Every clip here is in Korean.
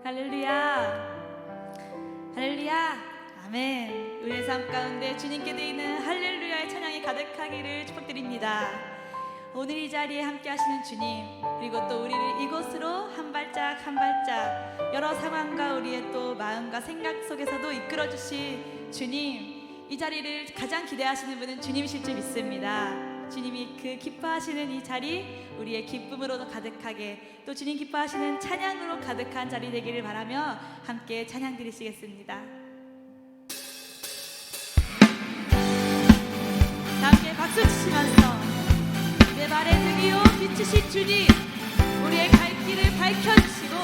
할렐루야, 할렐루야, 아멘. 우리의 삶 가운데 주님께 드리는 할렐루야의 찬양이 가득하기를 축복드립니다. 오늘 이 자리에 함께 하시는 주님, 그리고 또 우리를 이곳으로 한 발짝 한 발짝 여러 상황과 우리의 또 마음과 생각 속에서도 이끌어 주실 주님, 이 자리를 가장 기대하시는 분은 주님이실 줄 믿습니다. 주님이 그 기뻐하시는 이 자리, 우리의 기쁨으로 가득하게, 또 주님 기뻐하시는 찬양으로 가득한 자리 되기를 바라며 함께 찬양 드리시겠습니다. 다 함께 박수 치시면서 내 발에 등이요 비추신 주님, 우리의 갈 길을 밝혀주시고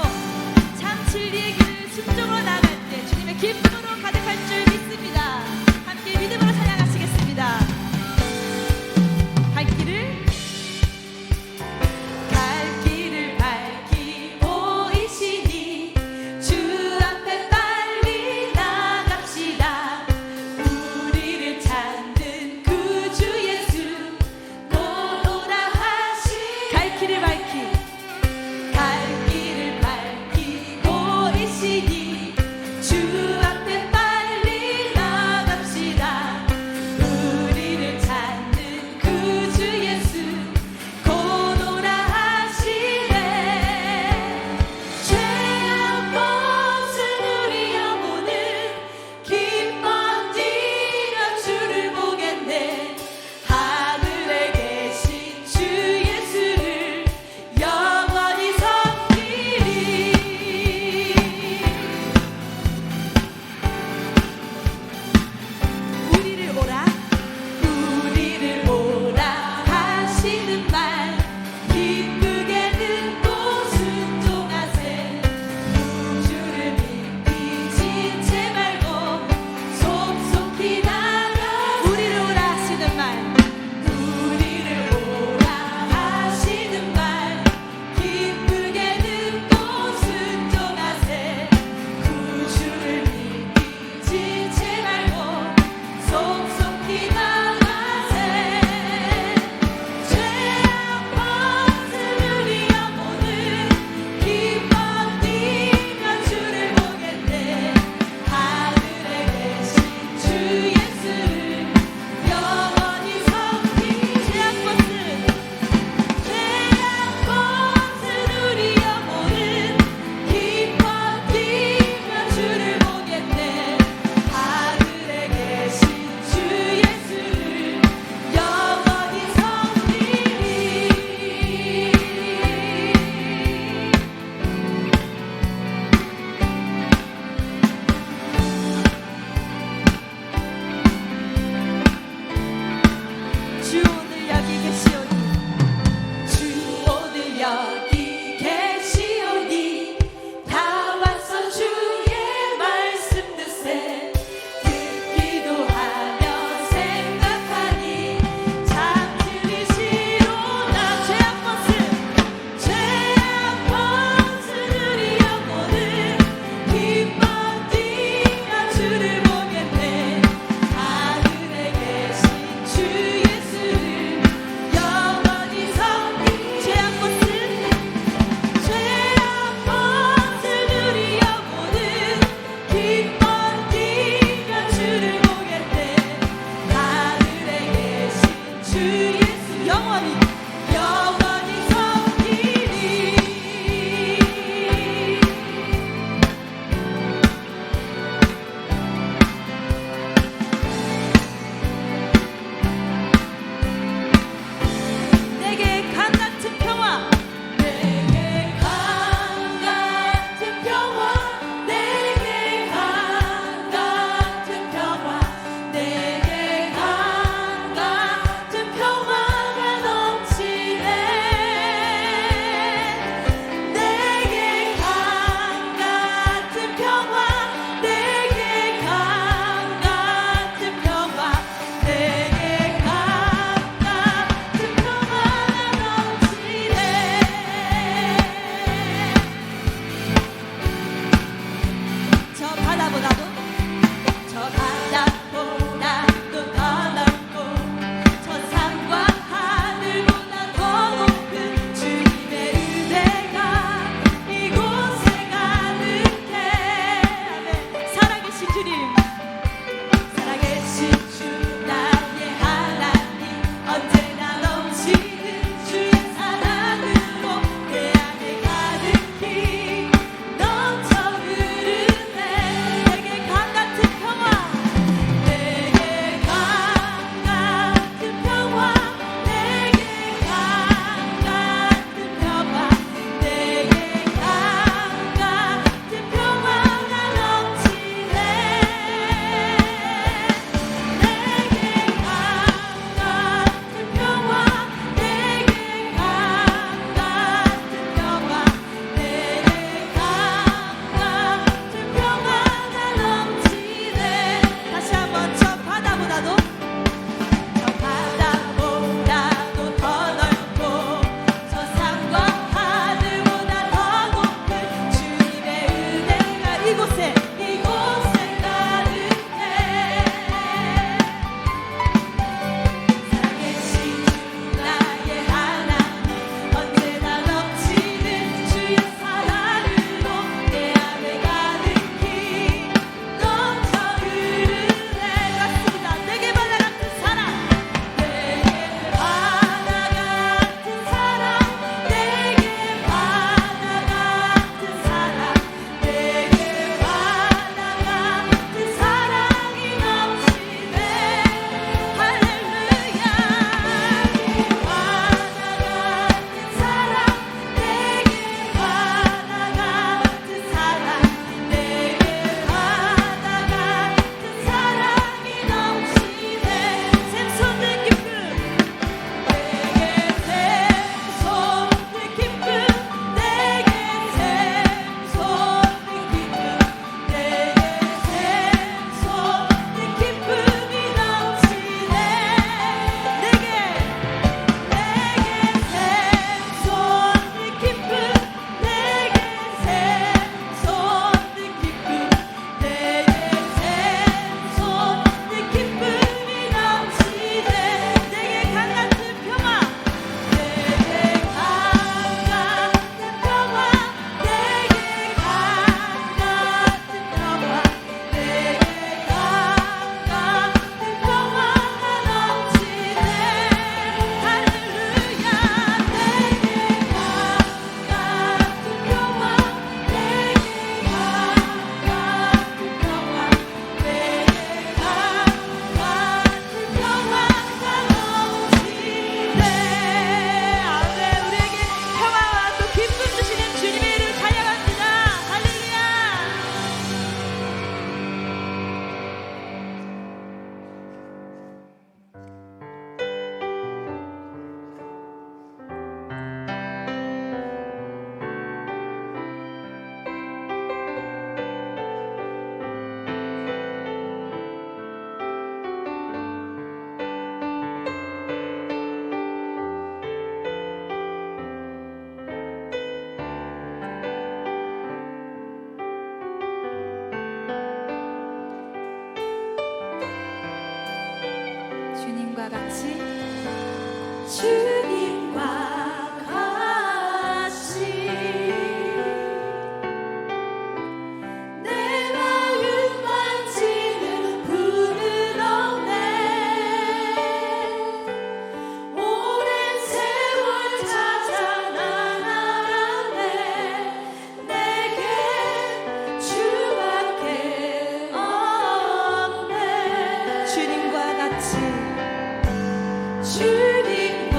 참 진리의 길을 순종으로 나아갈 때 주님의 기쁨으로 가득할 줄 믿습니다. 함께 믿음으로 찬양하시겠습니다. 갈 길을 밝히 보이시니 주 앞에 빨리 나갑시다. 우리를 찾는 구주 예수 곧 오라 하시. 갈 길을 밝히 주님과 같이 내 마음 만지는 분은 없네. 오랜 세월 찾아 난 알았네. 내게 주밖에 없네. 주님과 같이 주님과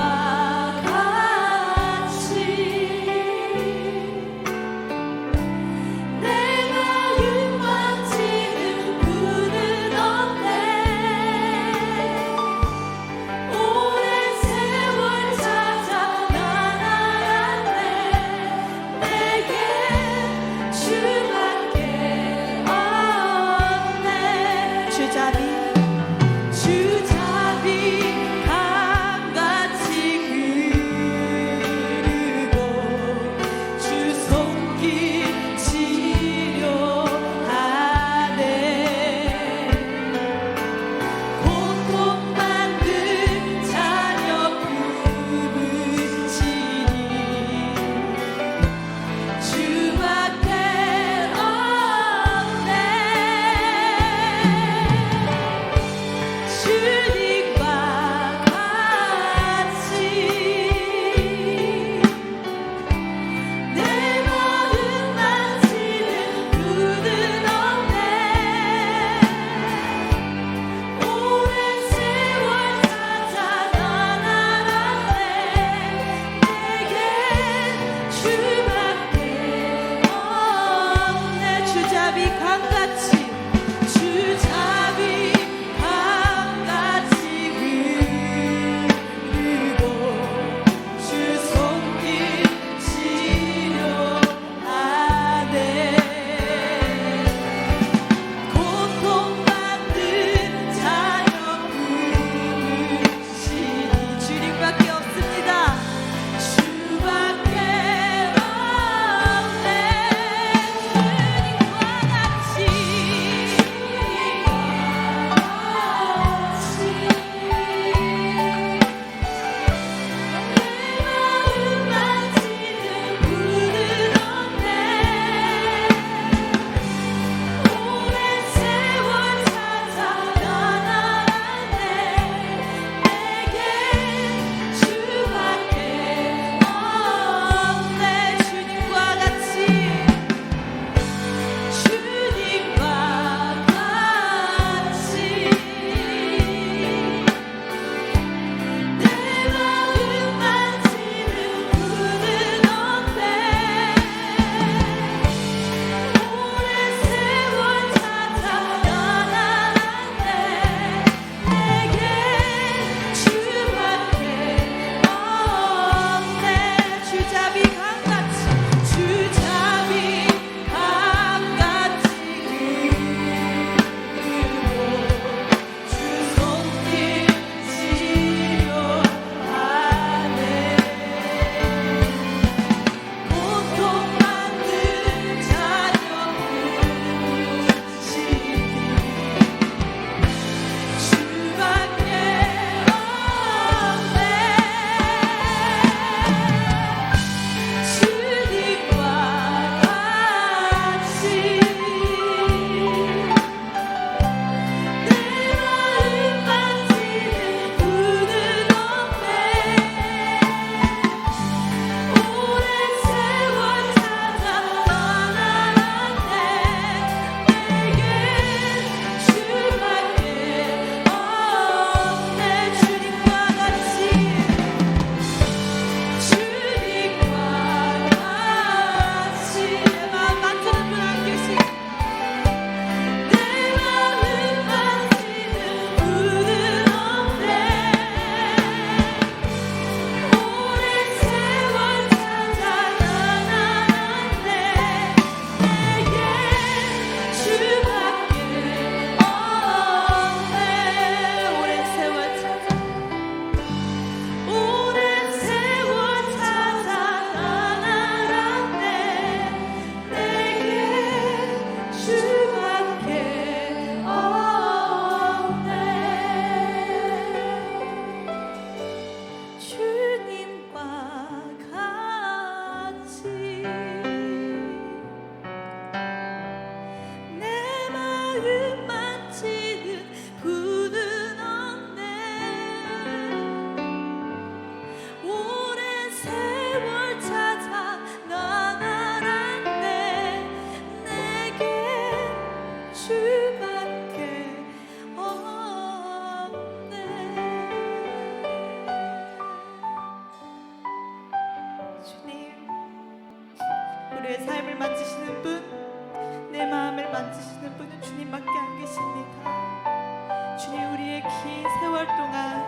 우리의 삶을 만지시는 분, 내 마음을 만지시는 분은 주님밖에 안 계십니다. 주님, 우리의 긴 세월 동안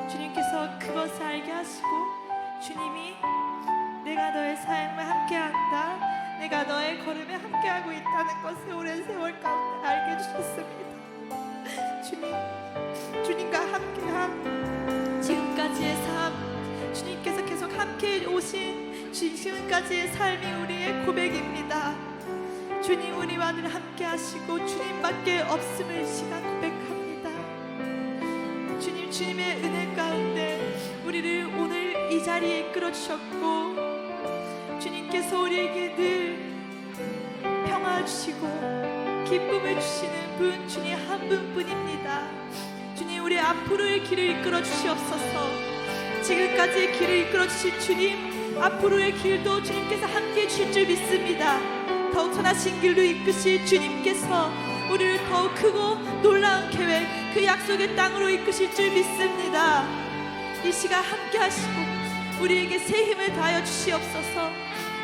주님께서 그것을 알게 하시고 주님이 내가 너의 삶을 함께한다, 내가 너의 걸음에 함께하고 있다는 것을 오랜 세월 가운데 알게 해주셨습니다. 주님과 함께한 지금까지의 삶, 주님께서 계속 함께해 오신 지금까지의 삶이 우리의 고백입니다. 주님, 우리와 늘 함께하시고 주님밖에 없음을 이 시간 고백합니다. 주님, 주님의 은혜 가운데 우리를 오늘 이 자리에 이끌어 주셨고 주님께서 우리에게 늘 평화 주시고 기쁨을 주시는 분, 주님 한 분뿐입니다. 주님, 우리 앞으로의 길을 이끌어 주시옵소서. 지금까지의 길을 이끌어 주신 주님, 앞으로의 길도 주님께서 함께해 주실 줄 믿습니다. 더욱 선하신 길로 이끄실 주님께서 우리를 더욱 크고 놀라운 계획, 그 약속의 땅으로 이끄실 줄 믿습니다. 이 시간 함께 하시고 우리에게 새 힘을 다하여 주시옵소서.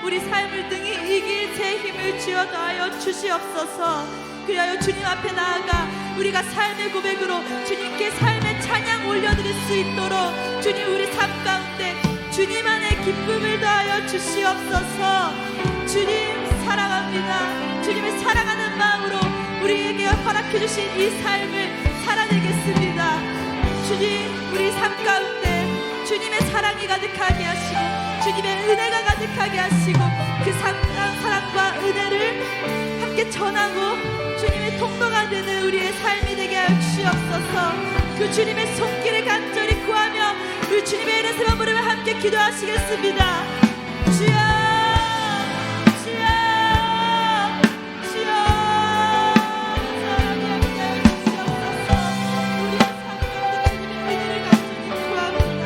우리 삶을 등이 이길 새 힘을 주어 다하여 주시옵소서. 그리하여 주님 앞에 나아가 우리가 삶의 고백으로 주님께 삶의 찬양 올려드릴 수 있도록 주님, 우리 삶 가운데 주님 안에 기쁨을 더하여 주시옵소서. 주님 사랑합니다. 주님을 사랑하는 마음으로 우리에게 허락해 주신 이 삶을 살아내겠습니다. 주님, 우리 삶 가운데 주님의 사랑이 가득하게 하시고 주님의 은혜가 가득하게 하시고 그 사랑과 은혜를 함께 전하고 주님의 통로가 되는 우리의 삶이 되게 하여 주시옵소서. 그 주님의 손길을 간절히 구하며 우리 주님의 이름으로 부르며 함께 기도하시겠습니다. 주여, 주여, 주여, 사랑이 함께 하여 주시옵소서. 우리의 삶 가운데 주님의 은혜를 간절히 구합니다.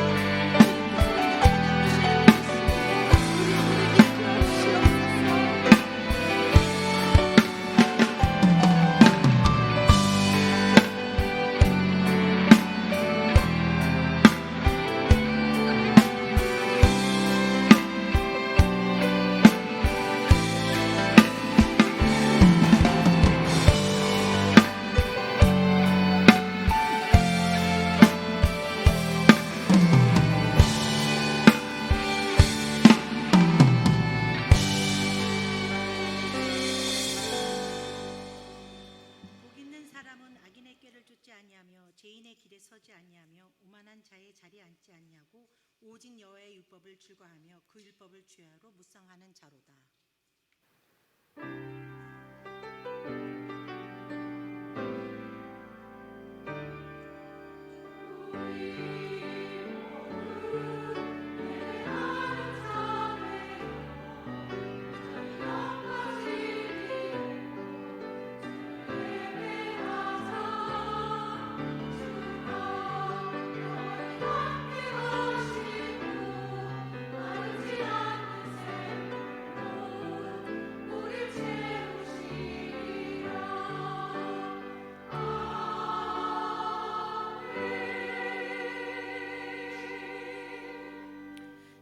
우리에게 이끌어 주시옵소서. 죄인의 길에 서지 아니하며 오만한 자의 자리에 앉지 아니하고 오직 여호와의 율법을 즐거하며 그 율법을 주야로 묵상하는 자로다.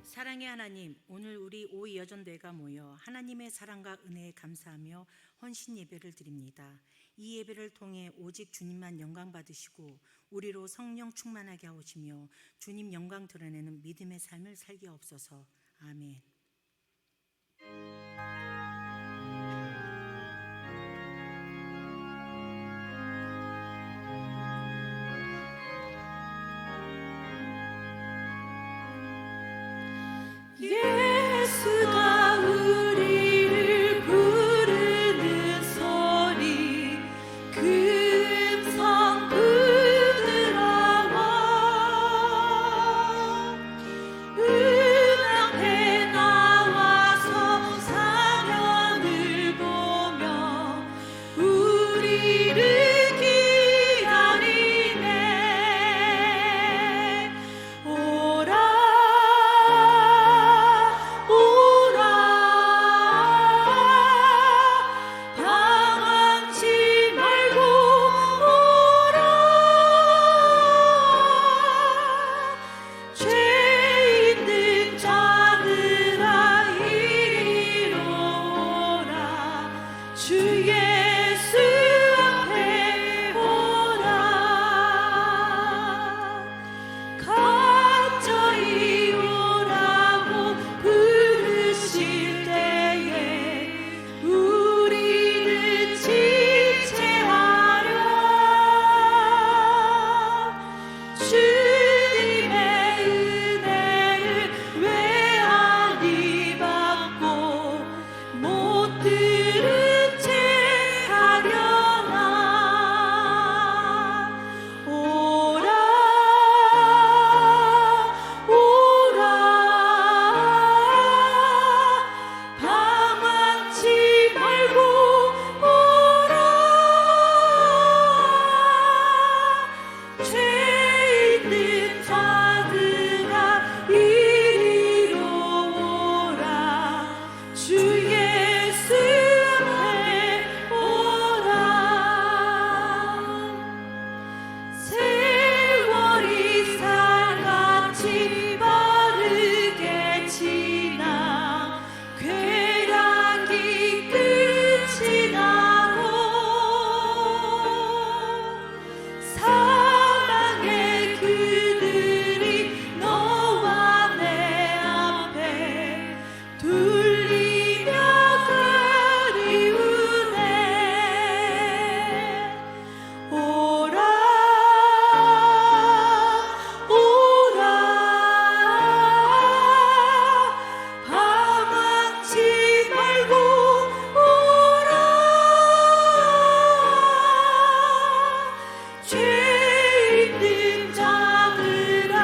사랑의 하나님, 오늘 우리 오이 여전대가 모여 하나님의 사랑과 은혜에 감사하며 헌신 예배를 드립니다. 이 예배를 통해 오직 주님만 영광 받으시고 우리로 성령 충만하게 하시며 주님 영광 드러내는 믿음의 삶을 살게 하옵소서. 아멘. 예수가 우리를 부르는 소리 그 음성 부드러워 음악에 나 주 예수 앞에 오라. 간절히 오라고 부르실 때에 우리는 지체하려 주님의 은혜를 외아리 받고 못 들은 채 하려나. 오라 오라 방황치 말고 오라. 죄 있는 자들아 이리로 오라. 주 예수 앞에 오라. 세월이 살같이 빠르게 지나 쾌락이 끝이 나고 사랑의 그들이 너와 내 앞에 둘리며 그리우네. 오라 오라 방황치 말고 오라. 죄 있는 자들아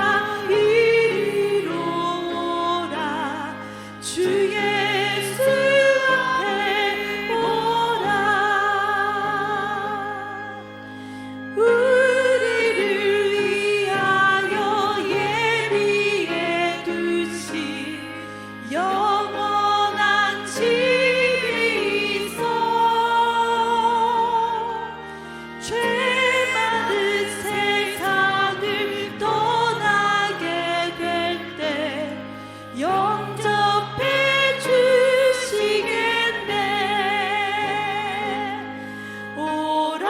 이리로 오라. 주 예수 앞에 오라. 우리를 위하여 예비해 두신 영원한 집이 있어. 죄 많은 세상을 떠나게 될 때 영접해 주시겠네. 오라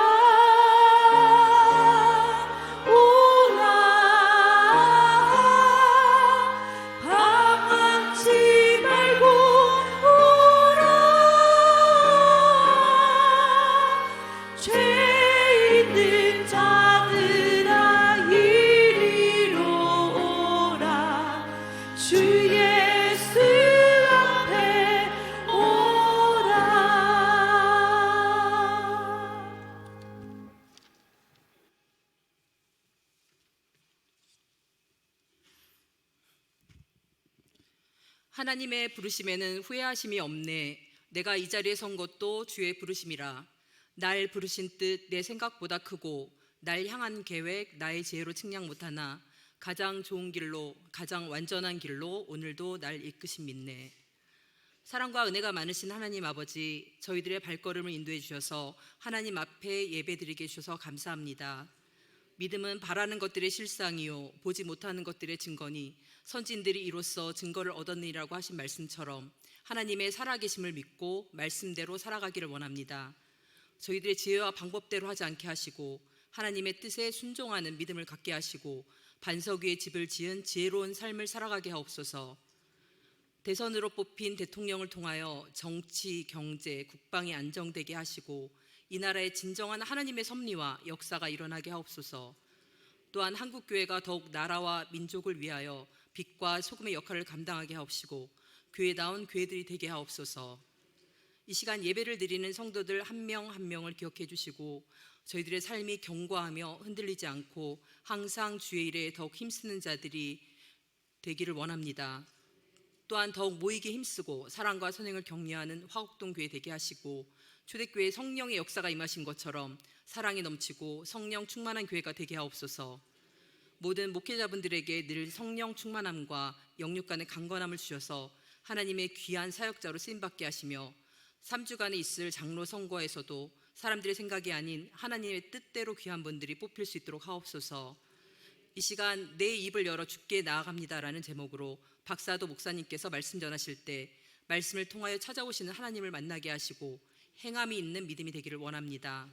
오라 방황치 말고 오라. 죄 있는 자들아 이리로 오라. 주 예수 앞에 오라. 하나님의 부르심에는 후회하심이 없네. 내가 이 자리에 선 것도 주의 부르심이라. 날 부르신 뜻 내 생각보다 크고 날 향한 계획 나의 지혜로 측량 못하나 가장 좋은 길로 가장 완전한 길로 오늘도 날 이끄심 믿네. 사랑과 은혜가 많으신 하나님 아버지, 저희들의 발걸음을 인도해 주셔서 하나님 앞에 예배드리게 해주셔서 감사합니다. 믿음은 바라는 것들의 실상이요 보지 못하는 것들의 증거니 선진들이 이로써 증거를 얻었느니라고 하신 말씀처럼 하나님의 살아계심을 믿고 말씀대로 살아가기를 원합니다. 저희들의 지혜와 방법대로 하지 않게 하시고 하나님의 뜻에 순종하는 믿음을 갖게 하시고 반석 위에 집을 지은 지혜로운 삶을 살아가게 하옵소서. 대선으로 뽑힌 대통령을 통하여 정치, 경제, 국방이 안정되게 하시고 이 나라의 진정한 하나님의 섭리와 역사가 일어나게 하옵소서. 또한 한국교회가 더욱 나라와 민족을 위하여 빛과 소금의 역할을 감당하게 하옵시고 교회다운 교회들이 되게 하옵소서. 이 시간 예배를 드리는 성도들 한 명 한 명을 기억해 주시고 저희들의 삶이 견고하며 흔들리지 않고 항상 주의 일에 더욱 힘쓰는 자들이 되기를 원합니다. 또한 더욱 모이기 힘쓰고 사랑과 선행을 격려하는 화곡동 교회 되게 하시고 초대교회 성령의 역사가 임하신 것처럼 사랑이 넘치고 성령 충만한 교회가 되게 하옵소서. 모든 목회자분들에게 늘 성령 충만함과 영육 간의 강건함을 주셔서 하나님의 귀한 사역자로 쓰임받게 하시며 3주간에 있을 장로 선거에서도 사람들의 생각이 아닌 하나님의 뜻대로 귀한 분들이 뽑힐 수 있도록 하옵소서. 이 시간 내 입을 열어 주께 나아갑니다라는 제목으로 박사도 목사님께서 말씀 전하실 때 말씀을 통하여 찾아오시는 하나님을 만나게 하시고 행함이 있는 믿음이 되기를 원합니다.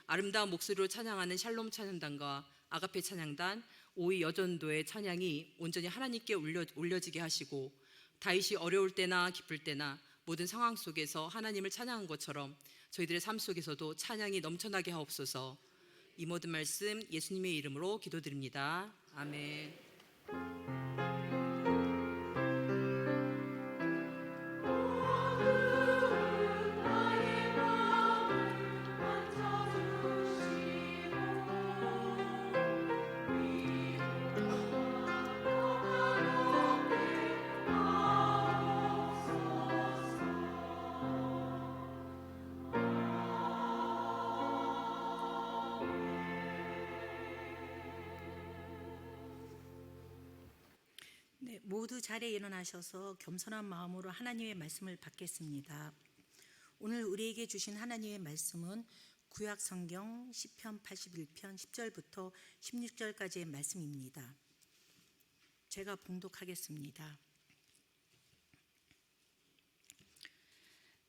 아름다운 목소리로 찬양하는 샬롬 찬양단과 아가페 찬양단, 오이 여전도의 찬양이 온전히 하나님께 올려지게 하시고 다윗이 어려울 때나 기쁠 때나 모든 상황 속에서 하나님을 찬양한 것처럼 저희들의 삶 속에서도 찬양이 넘쳐나게 하옵소서. 이 모든 말씀 예수님의 이름으로 기도드립니다. 아멘. 네, 모두 자리에 일어나셔서 겸손한 마음으로 하나님의 말씀을 받겠습니다. 오늘 우리에게 주신 하나님의 말씀은 구약 성경 시편 81편 10절부터 16절까지의 말씀입니다. 제가 봉독하겠습니다.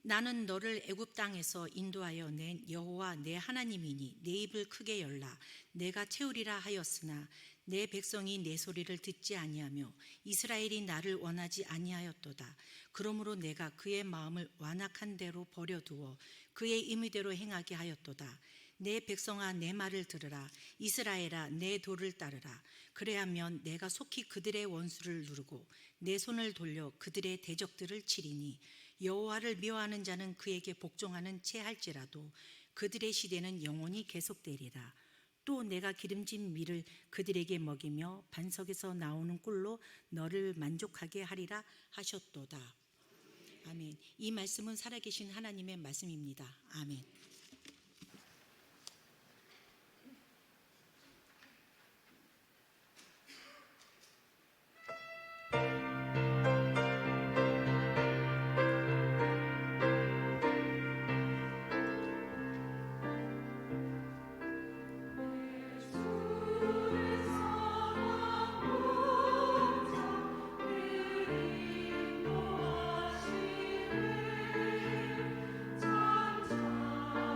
나는 너를 애굽 땅에서 인도하여 낸 여호와 내 하나님이니 내 입을 크게 열라. 내가 채우리라 하였으나 내 백성이 내 소리를 듣지 아니하며 이스라엘이 나를 원하지 아니하였도다. 그러므로 내가 그의 마음을 완악한 대로 버려두어 그의 임의대로 행하게 하였도다. 내 백성아 내 말을 들으라. 이스라엘아 내 도를 따르라. 그래야면 내가 속히 그들의 원수를 누르고 내 손을 돌려 그들의 대적들을 치리니 여호와를 미워하는 자는 그에게 복종하는 채 할지라도 그들의 시대는 영원히 계속되리라. 또 내가 기름진 밀을 그들에게 먹이며 반석에서 나오는 꿀로 너를 만족하게 하리라 하셨도다. 아멘. 이 말씀은 살아계신 하나님의 말씀입니다. 아멘. 참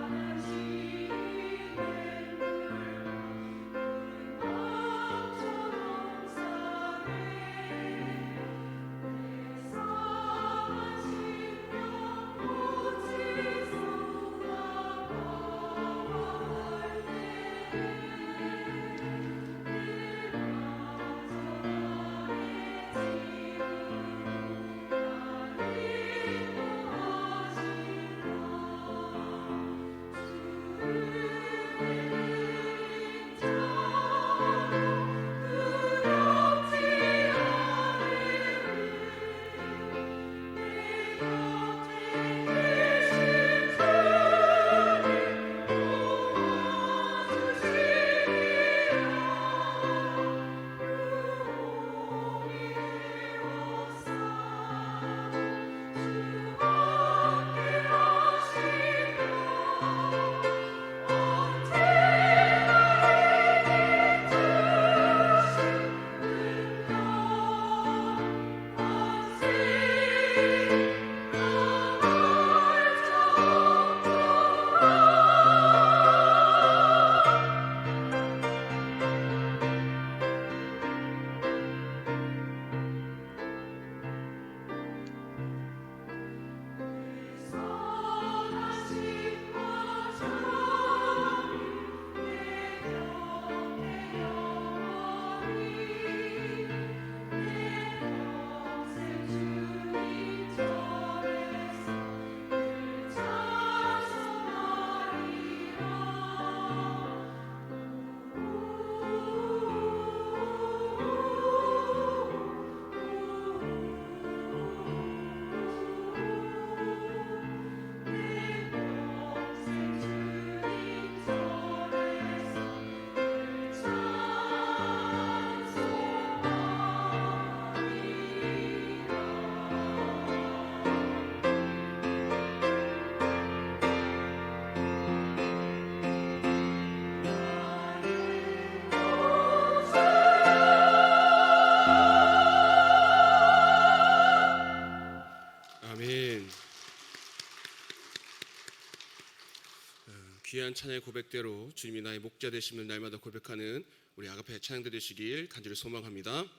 귀한 찬양의 고백대로 주님이 나의 목자 되심을 날마다 고백하는 우리 아가페 찬양대 되시길 간절히 소망합니다.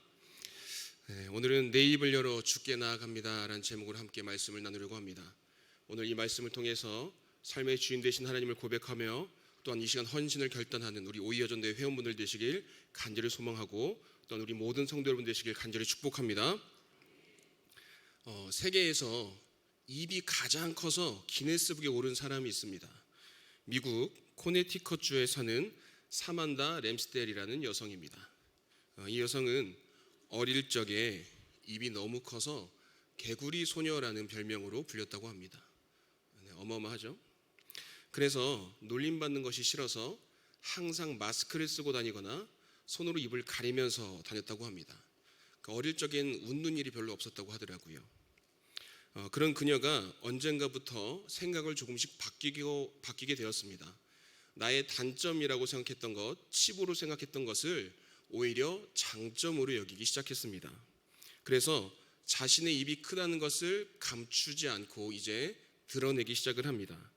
오늘은 내 입을 열어 주께 나아갑니다 라는 제목으로 함께 말씀을 나누려고 합니다. 오늘 이 말씀을 통해서 삶의 주인 되신 하나님을 고백하며 또한 이 시간 헌신을 결단하는 우리 오이여전대 회원분들 되시길 간절히 소망하고 또한 우리 모든 성도 여러분 되시길 간절히 축복합니다. 세계에서 입이 가장 커서 기네스북에 오른 사람이 있습니다. 미국 코네티컷주에 사는 사만다 램스델이라는 여성입니다. 이 여성은 어릴 적에 입이 너무 커서 개구리 소녀라는 별명으로 불렸다고 합니다. 어마어마하죠? 그래서 놀림받는 것이 싫어서 항상 마스크를 쓰고 다니거나 손으로 입을 가리면서 다녔다고 합니다. 어릴 적엔 웃는 일이 별로 없었다고 하더라고요. 그런 그녀가 언젠가부터 생각을 조금씩 바뀌게 되었습니다. 나의 단점이라고 생각했던 것, 치부로 생각했던 것을 오히려 장점으로 여기기 시작했습니다. 그래서 자신의 입이 크다는 것을 감추지 않고 이제 드러내기 시작을 합니다.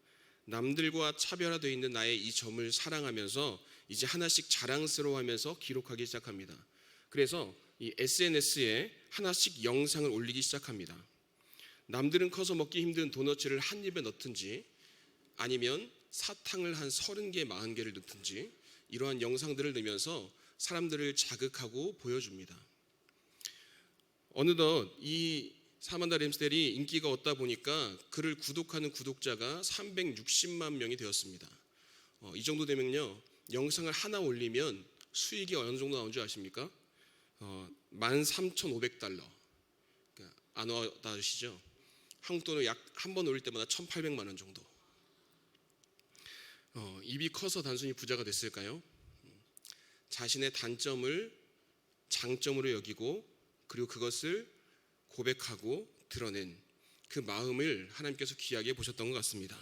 남들과 차별화되어 있는 나의 이 점을 사랑하면서 이제 하나씩 자랑스러워하면서 기록하기 시작합니다. 그래서 이 SNS에 하나씩 영상을 올리기 시작합니다. 남들은 커서 먹기 힘든 도너츠를 한 입에 넣든지 아니면 사탕을 한 30개, 40개를 넣든지 이러한 영상들을 넣으면서 사람들을 자극하고 보여줍니다. 어느덧 이 사만다 램스델이 인기가 없다 보니까 그를 구독하는 구독자가 360만 명이 되었습니다. 이 정도 되면요, 영상을 하나 올리면 수익이 어느 정도 나온 줄 아십니까? 13,500달러. 그러니까 안 와닿으시죠? 한국 돈으로 약 한 번 올릴 때마다 1,800만 원 정도. 입이 커서 단순히 부자가 됐을까요? 자신의 단점을 장점으로 여기고 그리고 그것을 고백하고 드러낸 그 마음을 하나님께서 귀하게 보셨던 것 같습니다.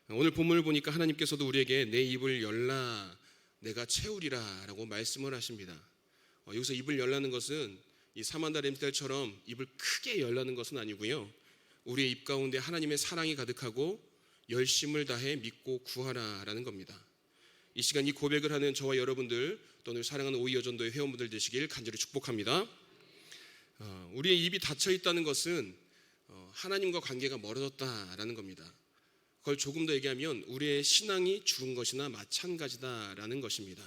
오늘 본문을 보니까 하나님께서도 우리에게 내 입을 열라 내가 채우리라 라고 말씀을 하십니다. 여기서 입을 열라는 것은 이 사만다 램스델처럼 입을 크게 열라는 것은 아니고요, 우리의 입 가운데 하나님의 사랑이 가득하고 열심을 다해 믿고 구하라라는 겁니다. 이 시간 이 고백을 하는 저와 여러분들 또 오늘 사랑하는 오이여전도의 회원분들 되시길 간절히 축복합니다. 우리의 입이 닫혀 있다는 것은 하나님과 관계가 멀어졌다라는 겁니다. 그걸 조금 더 얘기하면 우리의 신앙이 죽은 것이나 마찬가지다라는 것입니다.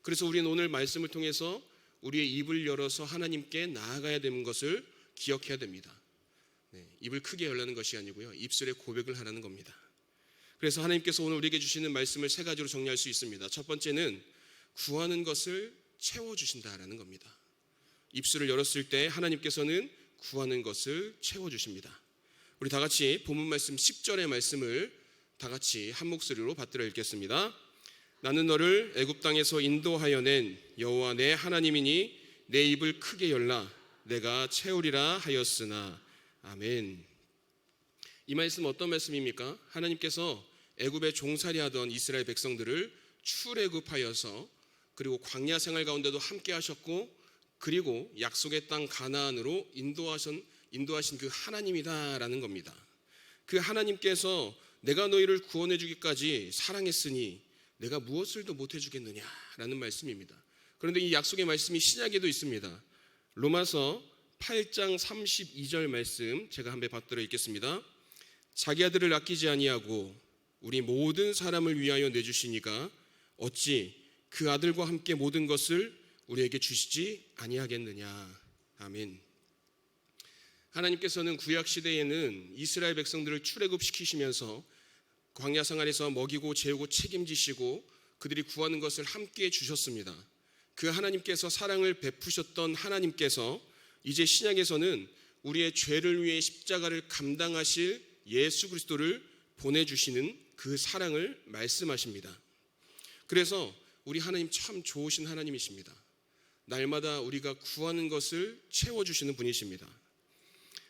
그래서 우리는 오늘 말씀을 통해서 우리의 입을 열어서 하나님께 나아가야 되는 것을 기억해야 됩니다. 입을 크게 열라는 것이 아니고요, 입술에 고백을 하라는 겁니다. 그래서 하나님께서 오늘 우리에게 주시는 말씀을 세 가지로 정리할 수 있습니다. 첫 번째는 구하는 것을 채워주신다라는 겁니다. 입술을 열었을 때 하나님께서는 구하는 것을 채워주십니다. 우리 다 같이 본문 말씀 10절의 말씀을 다 같이 한 목소리로 받들어 읽겠습니다. 나는 너를 애굽 땅에서 인도하여 낸 여호와 내 하나님이니 내 입을 크게 열라 내가 채우리라 하였으나. 아멘. 이 말씀 어떤 말씀입니까? 하나님께서 애굽에 종살이하던 이스라엘 백성들을 출애굽하여서 그리고 광야 생활 가운데도 함께 하셨고 그리고 약속의 땅 가나안으로 인도하신 그 하나님이다라는 겁니다. 그 하나님께서 내가 너희를 구원해 주기까지 사랑했으니 내가 무엇을 더 못해 주겠느냐라는 말씀입니다. 그런데 이 약속의 말씀이 신약에도 있습니다. 로마서 8장 32절 말씀 제가 한번 받들어 읽겠습니다. 자기 아들을 아끼지 아니하고 우리 모든 사람을 위하여 내주시니가 어찌 그 아들과 함께 모든 것을 우리에게 주시지 아니하겠느냐. 아멘. 하나님께서는 구약 시대에는 이스라엘 백성들을 출애굽시키시면서 광야 생활에서 먹이고 재우고 책임지시고 그들이 구하는 것을 함께 주셨습니다. 그 하나님께서 사랑을 베푸셨던 하나님께서 이제 신약에서는 우리의 죄를 위해 십자가를 감당하실 예수 그리스도를 보내주시는 그 사랑을 말씀하십니다. 그래서 우리 하나님 참 좋으신 하나님이십니다. 날마다 우리가 구하는 것을 채워주시는 분이십니다.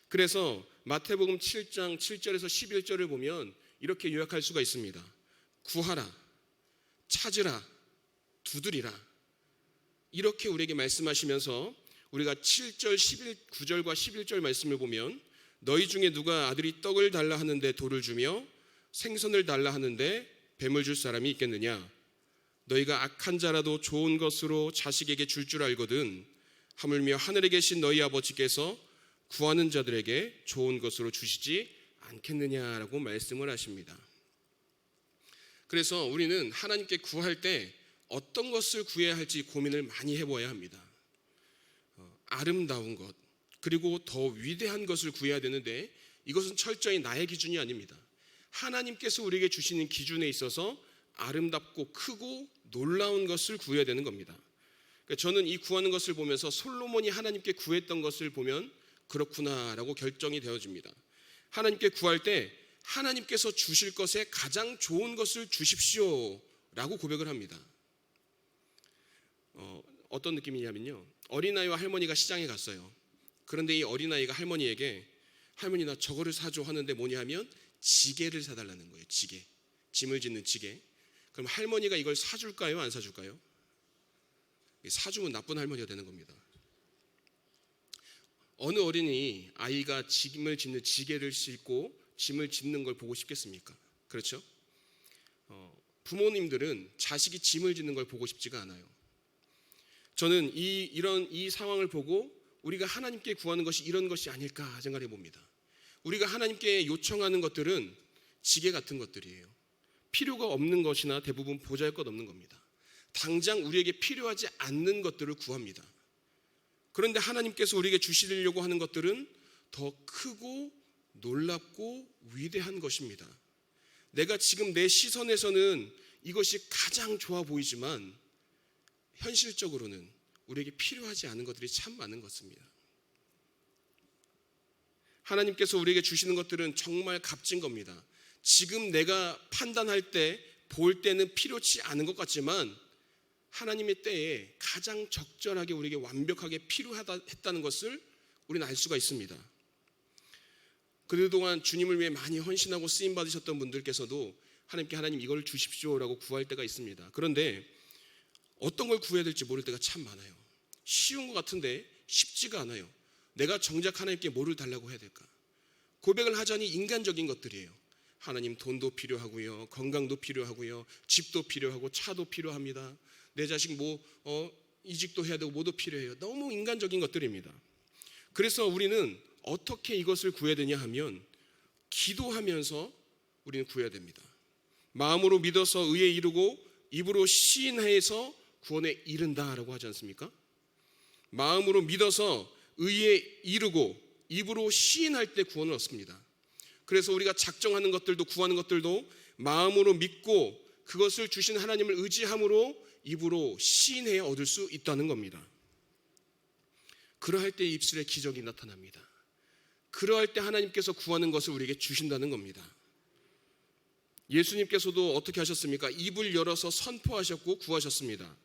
그래서 마태복음 7장 7절에서 11절을 보면 이렇게 요약할 수가 있습니다. 구하라, 찾으라, 두드리라. 이렇게 우리에게 말씀하시면서 우리가 7절, 9절과 11절 말씀을 보면 너희 중에 누가 아들이 떡을 달라 하는데 돌을 주며 생선을 달라 하는데 뱀을 줄 사람이 있겠느냐? 너희가 악한 자라도 좋은 것으로 자식에게 줄 알거든 하물며 하늘에 계신 너희 아버지께서 구하는 자들에게 좋은 것으로 주시지 않겠느냐라고 말씀을 하십니다. 그래서 우리는 하나님께 구할 때 어떤 것을 구해야 할지 고민을 많이 해봐야 합니다. 아름다운 것, 그리고 더 위대한 것을 구해야 되는데 이것은 철저히 나의 기준이 아닙니다. 하나님께서 우리에게 주시는 기준에 있어서 아름답고 크고 놀라운 것을 구해야 되는 겁니다. 그러니까 저는 이 구하는 것을 보면서 솔로몬이 하나님께 구했던 것을 보면 그렇구나라고 결정이 되어집니다. 하나님께 구할 때 하나님께서 주실 것에 가장 좋은 것을 주십시오라고 고백을 합니다. 어떤 느낌이냐면요, 어린아이와 할머니가 시장에 갔어요. 그런데 이 어린아이가 할머니에게 할머니 나 저거를 사줘 하는데 뭐냐 하면 지게를 사달라는 거예요. 지게, 짐을 짓는 지게. 그럼 할머니가 이걸 사줄까요? 안 사줄까요? 사주면 나쁜 할머니가 되는 겁니다. 어느 어린이 아이가 짐을 짓는 지게를 싣고 짐을 짓는 걸 보고 싶겠습니까? 그렇죠? 부모님들은 자식이 짐을 짓는 걸 보고 싶지가 않아요. 저는 이 상황을 보고 우리가 하나님께 구하는 것이 이런 것이 아닐까 생각해 봅니다. 우리가 하나님께 요청하는 것들은 지게 같은 것들이에요. 필요가 없는 것이나 대부분 보잘것없는 겁니다. 당장 우리에게 필요하지 않는 것들을 구합니다. 그런데 하나님께서 우리에게 주시려고 하는 것들은 더 크고 놀랍고 위대한 것입니다. 내가 지금 내 시선에서는 이것이 가장 좋아 보이지만 현실적으로는 우리에게 필요하지 않은 것들이 참 많은 것입니다. 하나님께서 우리에게 주시는 것들은 정말 값진 겁니다. 지금 내가 판단할 때, 볼 때는 필요치 않은 것 같지만 하나님의 때에 가장 적절하게 우리에게 완벽하게 필요했다는 것을 우리는 알 수가 있습니다. 그동안 주님을 위해 많이 헌신하고 쓰임 받으셨던 분들께서도 하나님께 하나님 이걸 주십시오라고 구할 때가 있습니다. 그런데 어떤 걸 구해야 될지 모를 때가 참 많아요. 쉬운 것 같은데 쉽지가 않아요. 내가 정작 하나님께 뭐를 달라고 해야 될까? 고백을 하자니 인간적인 것들이에요. 하나님 돈도 필요하고요, 건강도 필요하고요, 집도 필요하고 차도 필요합니다. 내 자식 이직도 해야 되고 뭐도 필요해요. 너무 인간적인 것들입니다. 그래서 우리는 어떻게 이것을 구해야 되냐 하면 기도하면서 우리는 구해야 됩니다. 마음으로 믿어서 의에 이르고 입으로 시인해서 구원에 이른다라고 하지 않습니까? 마음으로 믿어서 의에 이르고 입으로 시인할 때 구원을 얻습니다. 그래서 우리가 작정하는 것들도 구하는 것들도 마음으로 믿고 그것을 주신 하나님을 의지함으로 입으로 시인해 얻을 수 있다는 겁니다. 그러할 때 입술에 기적이 나타납니다. 그러할 때 하나님께서 구하는 것을 우리에게 주신다는 겁니다. 예수님께서도 어떻게 하셨습니까? 입을 열어서 선포하셨고 구하셨습니다.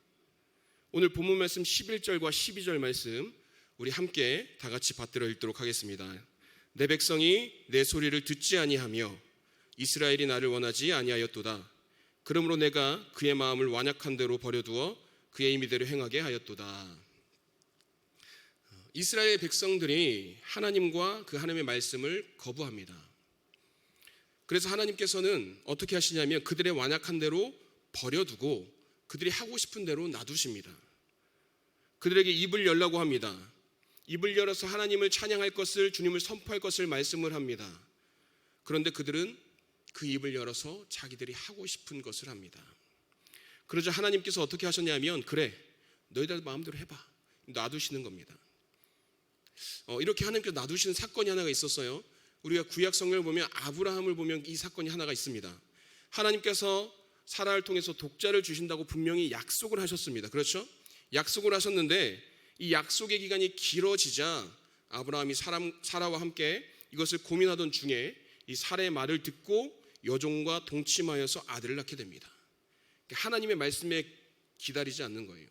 오늘 본문 말씀 11절과 12절 말씀 우리 함께 다 같이 받들어 읽도록 하겠습니다. 내 백성이 내 소리를 듣지 아니하며 이스라엘이 나를 원하지 아니하였도다. 그러므로 내가 그의 마음을 완악한 대로 버려두어 그의 임의대로 행하게 하였도다. 이스라엘 백성들이 하나님과 그 하나님의 말씀을 거부합니다. 그래서 하나님께서는 어떻게 하시냐면 그들의 완악한 대로 버려두고 그들이 하고 싶은 대로 놔두십니다. 그들에게 입을 열라고 합니다. 입을 열어서 하나님을 찬양할 것을, 주님을 선포할 것을 말씀을 합니다. 그런데 그들은 그 입을 열어서 자기들이 하고 싶은 것을 합니다. 그러자 하나님께서 어떻게 하셨냐면 그래, 너희들 마음대로 해봐. 놔두시는 겁니다. 이렇게 하나님께서 놔두시는 사건이 하나가 있었어요. 우리가 구약 성경을 보면 아브라함을 보면 이 사건이 하나가 있습니다. 하나님께서 사라를 통해서 독자를 주신다고 분명히 약속을 하셨습니다. 그렇죠? 약속을 하셨는데 이 약속의 기간이 길어지자 아브라함이 사라와 함께 이것을 고민하던 중에 이 사라의 말을 듣고 여종과 동침하여서 아들을 낳게 됩니다. 하나님의 말씀에 기다리지 않는 거예요.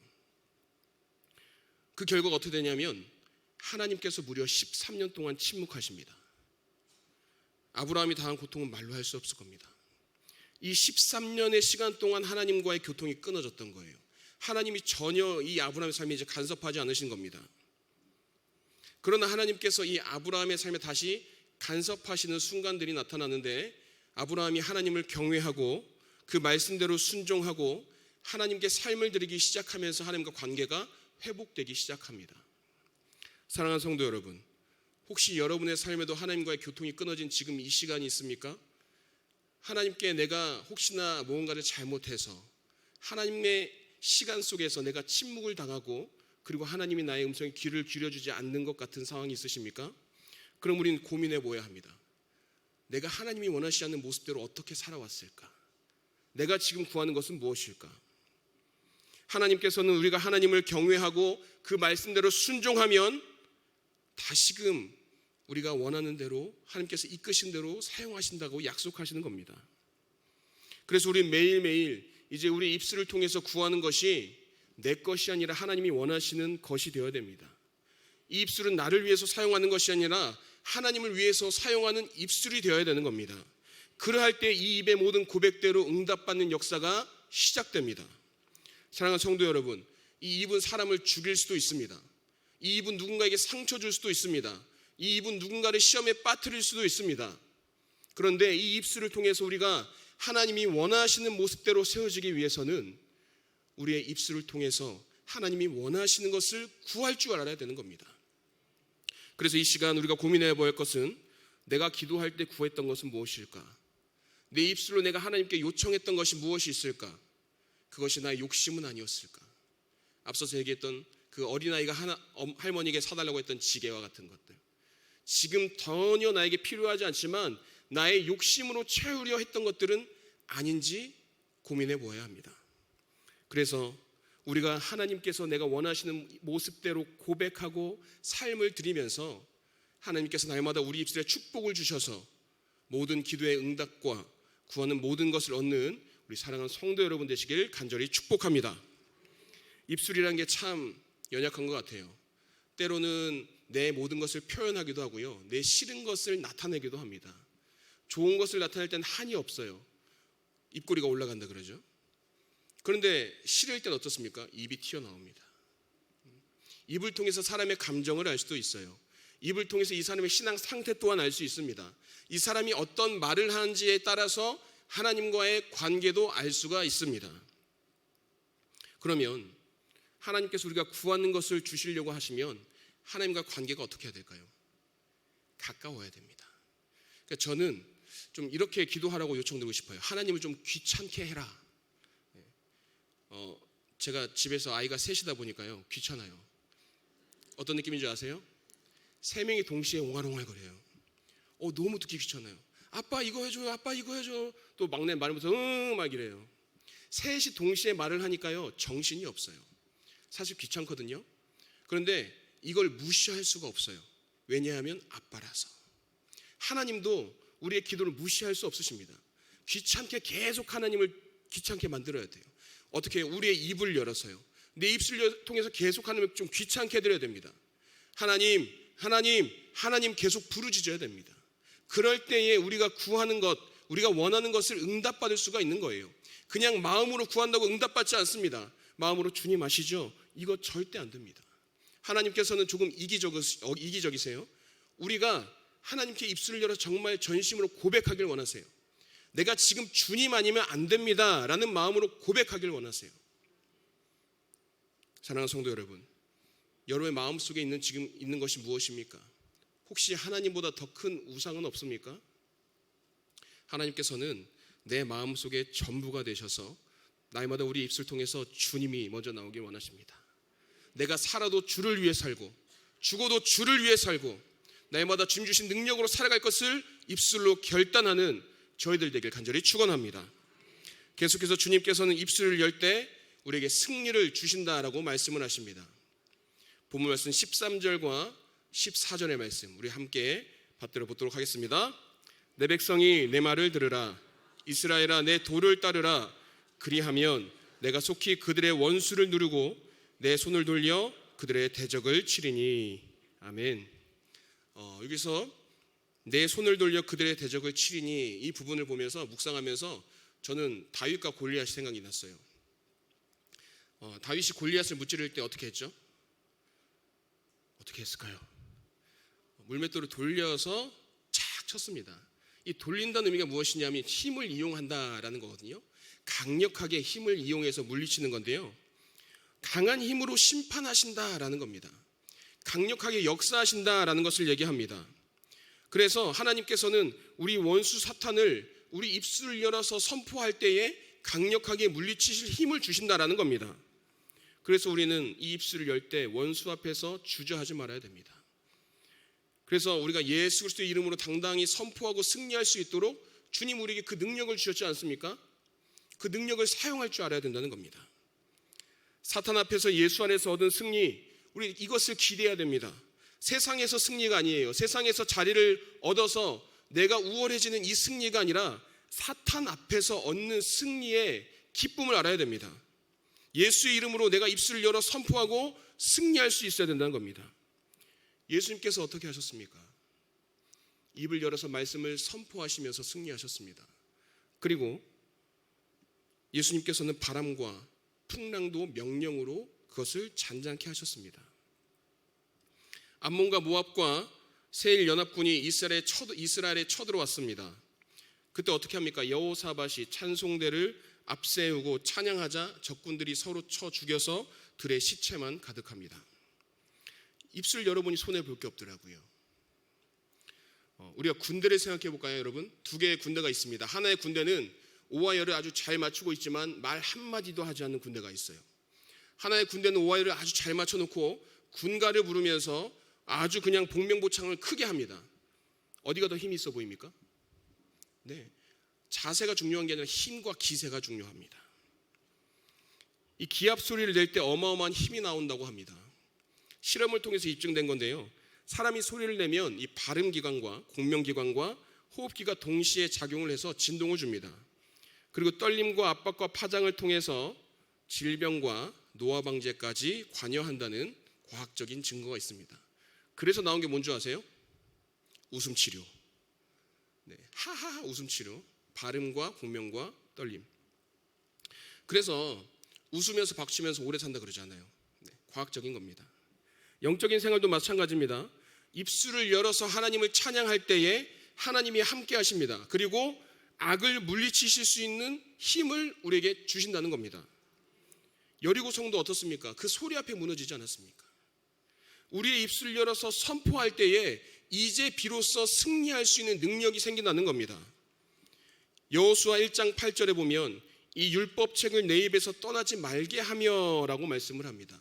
그 결과가 어떻게 되냐면 하나님께서 무려 13년 동안 침묵하십니다. 아브라함이 당한 고통은 말로 할 수 없을 겁니다. 이 13년의 시간 동안 하나님과의 교통이 끊어졌던 거예요. 하나님이 전혀 이 아브라함의 삶에 이제 간섭하지 않으신 겁니다. 그러나 하나님께서 이 아브라함의 삶에 다시 간섭하시는 순간들이 나타나는데 아브라함이 하나님을 경외하고 그 말씀대로 순종하고 하나님께 삶을 드리기 시작하면서 하나님과 관계가 회복되기 시작합니다. 사랑하는 성도 여러분, 혹시 여러분의 삶에도 하나님과의 교통이 끊어진 지금 이 시간이 있습니까? 하나님께 내가 혹시나 무언가를 잘못해서 하나님의 시간 속에서 내가 침묵을 당하고 그리고 하나님이 나의 음성에 귀를 기울여주지 않는 것 같은 상황이 있으십니까? 그럼 우리는 고민해 보아야 합니다. 내가 하나님이 원하시지 않는 모습대로 어떻게 살아왔을까? 내가 지금 구하는 것은 무엇일까? 하나님께서는 우리가 하나님을 경외하고 그 말씀대로 순종하면 다시금 우리가 원하는 대로 하나님께서 이끄신 대로 사용하신다고 약속하시는 겁니다. 그래서 우리 매일매일 이제 우리 입술을 통해서 구하는 것이 내 것이 아니라 하나님이 원하시는 것이 되어야 됩니다. 이 입술은 나를 위해서 사용하는 것이 아니라 하나님을 위해서 사용하는 입술이 되어야 되는 겁니다. 그러할 때 이 입의 모든 고백대로 응답받는 역사가 시작됩니다. 사랑하는 성도 여러분, 이 입은 사람을 죽일 수도 있습니다. 이 입은 누군가에게 상처 줄 수도 있습니다. 이 입은 누군가를 시험에 빠뜨릴 수도 있습니다. 그런데 이 입술을 통해서 우리가 하나님이 원하시는 모습대로 세워지기 위해서는 우리의 입술을 통해서 하나님이 원하시는 것을 구할 줄 알아야 되는 겁니다. 그래서 이 시간 우리가 고민해 볼 것은 내가 기도할 때 구했던 것은 무엇일까? 내 입술로 내가 하나님께 요청했던 것이 무엇이 있을까? 그것이 나의 욕심은 아니었을까? 앞서서 얘기했던 그 어린아이가 할머니에게 사달라고 했던 지게와 같은 것들, 지금 전혀 나에게 필요하지 않지만 나의 욕심으로 채우려 했던 것들은 아닌지 고민해 보아야 합니다. 그래서 우리가 하나님께서 내가 원하시는 모습대로 고백하고 삶을 드리면서 하나님께서 날마다 우리 입술에 축복을 주셔서 모든 기도의 응답과 구하는 모든 것을 얻는 우리 사랑하는 성도 여러분 되시길 간절히 축복합니다. 입술이라는 게 참 연약한 것 같아요. 때로는 내 모든 것을 표현하기도 하고요, 내 싫은 것을 나타내기도 합니다. 좋은 것을 나타낼 때는 한이 없어요. 입꼬리가 올라간다 그러죠. 그런데 싫을 때는 어떻습니까? 입이 튀어나옵니다. 입을 통해서 사람의 감정을 알 수도 있어요. 입을 통해서 이 사람의 신앙 상태 또한 알 수 있습니다. 이 사람이 어떤 말을 하는지에 따라서 하나님과의 관계도 알 수가 있습니다. 그러면 하나님께서 우리가 구하는 것을 주시려고 하시면 하나님과 관계가 어떻게 해야 될까요? 가까워야 됩니다. 그러니까 저는 좀 이렇게 기도하라고 요청드리고 싶어요. 하나님을 좀 귀찮게 해라. 제가 집에서 아이가 셋이다 보니까요, 귀찮아요. 어떤 느낌인 줄 아세요? 세 명이 동시에 옹알옹알 거려요. 너무 듣기 귀찮아요. 아빠 이거 해줘요, 아빠 이거 해줘. 또 막내 말하면서 막 이래요. 셋이 동시에 말을 하니까요, 정신이 없어요. 사실 귀찮거든요. 그런데 이걸 무시할 수가 없어요. 왜냐하면 아빠라서. 하나님도 우리의 기도를 무시할 수 없으십니다. 귀찮게 계속 하나님을 귀찮게 만들어야 돼요. 어떻게 해요? 우리의 입을 열어서요, 내 입술을 통해서 계속 하나님을 좀 귀찮게 해드려야 됩니다. 하나님, 하나님, 하나님 계속 부르짖어야 됩니다. 그럴 때에 우리가 구하는 것, 우리가 원하는 것을 응답받을 수가 있는 거예요. 그냥 마음으로 구한다고 응답받지 않습니다. 마음으로 주님 아시죠? 이거 절대 안 됩니다. 하나님께서는 조금 이기적이세요. 우리가 하나님께 입술을 열어 정말 전심으로 고백하길 원하세요. 내가 지금 주님 아니면 안 됩니다 라는 마음으로 고백하길 원하세요. 사랑하는 성도 여러분, 여러분의 마음속에 지금 있는 것이 무엇입니까? 혹시 하나님보다 더 큰 우상은 없습니까? 하나님께서는 내 마음속에 전부가 되셔서 날마다 우리 입술 통해서 주님이 먼저 나오길 원하십니다. 내가 살아도 주를 위해 살고 죽어도 주를 위해 살고 날마다 주님 주신 능력으로 살아갈 것을 입술로 결단하는 저희들 되길 간절히 축원합니다. 계속해서 주님께서는 입술을 열 때 우리에게 승리를 주신다라고 말씀을 하십니다. 본문 말씀 13절과 14절의 말씀 우리 함께 받들어 보도록 하겠습니다. 내 백성이 내 말을 들으라. 이스라엘아 내 도를 따르라. 그리하면 내가 속히 그들의 원수를 누르고 내 손을 돌려 그들의 대적을 치리니. 아멘. 여기서 내 손을 돌려 그들의 대적을 치리니, 이 부분을 보면서 묵상하면서 저는 다윗과 골리앗이 생각이 났어요. 다윗이 골리앗을 무찌를 때 어떻게 했죠? 어떻게 했을까요? 물맷돌을 돌려서 착 쳤습니다. 이 돌린다는 의미가 무엇이냐면 힘을 이용한다라는 거거든요. 강력하게 힘을 이용해서 물리치는 건데요. 강한 힘으로 심판하신다라는 겁니다. 강력하게 역사하신다라는 것을 얘기합니다. 그래서 하나님께서는 우리 원수 사탄을 우리 입술을 열어서 선포할 때에 강력하게 물리치실 힘을 주신다라는 겁니다. 그래서 우리는 이 입술을 열 때 원수 앞에서 주저하지 말아야 됩니다. 그래서 우리가 예수 그리스도의 이름으로 당당히 선포하고 승리할 수 있도록 주님 우리에게 그 능력을 주셨지 않습니까? 그 능력을 사용할 줄 알아야 된다는 겁니다. 사탄 앞에서 예수 안에서 얻은 승리, 우리 이것을 기대해야 됩니다. 세상에서 승리가 아니에요. 세상에서 자리를 얻어서 내가 우월해지는 이 승리가 아니라 사탄 앞에서 얻는 승리의 기쁨을 알아야 됩니다. 예수의 이름으로 내가 입술을 열어 선포하고 승리할 수 있어야 된다는 겁니다. 예수님께서 어떻게 하셨습니까? 입을 열어서 말씀을 선포하시면서 승리하셨습니다. 그리고 예수님께서는 바람과 풍랑도 명령으로 그것을 잔잔케 하셨습니다. 암몬과 모압과 세일 연합군이 이스라엘에 쳐들어왔습니다. 그때 어떻게 합니까? 여호사밧이 찬송대를 앞세우고 찬양하자 적군들이 서로 쳐 죽여서 들의 시체만 가득합니다. 입술 열어보니 손해볼 게 없더라고요. 우리가 군대를 생각해 볼까요, 여러분? 두 개의 군대가 있습니다. 하나의 군대는 오와 열을 아주 잘 맞추고 있지만 말 한마디도 하지 않는 군대가 있어요. 하나의 군대는 오와 열을 아주 잘 맞춰놓고 군가를 부르면서 아주 그냥 복명보창을 크게 합니다. 어디가 더 힘이 있어 보입니까? 네, 자세가 중요한 게 아니라 힘과 기세가 중요합니다. 이 기합 소리를 낼 때 어마어마한 힘이 나온다고 합니다. 실험을 통해서 입증된 건데요. 사람이 소리를 내면 이 발음기관과 공명기관과 호흡기가 동시에 작용을 해서 진동을 줍니다. 그리고 떨림과 압박과 파장을 통해서 질병과 노화 방지까지 관여한다는 과학적인 증거가 있습니다. 그래서 나온 게 뭔지 아세요? 웃음치료. 네, 하하하 웃음치료. 발음과 공명과 떨림. 그래서 웃으면서 박치면서 오래 산다 그러잖아요. 네, 과학적인 겁니다. 영적인 생활도 마찬가지입니다. 입술을 열어서 하나님을 찬양할 때에 하나님이 함께 하십니다. 그리고 악을 물리치실 수 있는 힘을 우리에게 주신다는 겁니다. 여리고 성도 어떻습니까? 그 소리 앞에 무너지지 않았습니까? 우리의 입술을 열어서 선포할 때에 이제 비로소 승리할 수 있는 능력이 생긴다는 겁니다. 여호수아 1장 8절에 보면 이 율법책을 내 입에서 떠나지 말게 하며 라고 말씀을 합니다.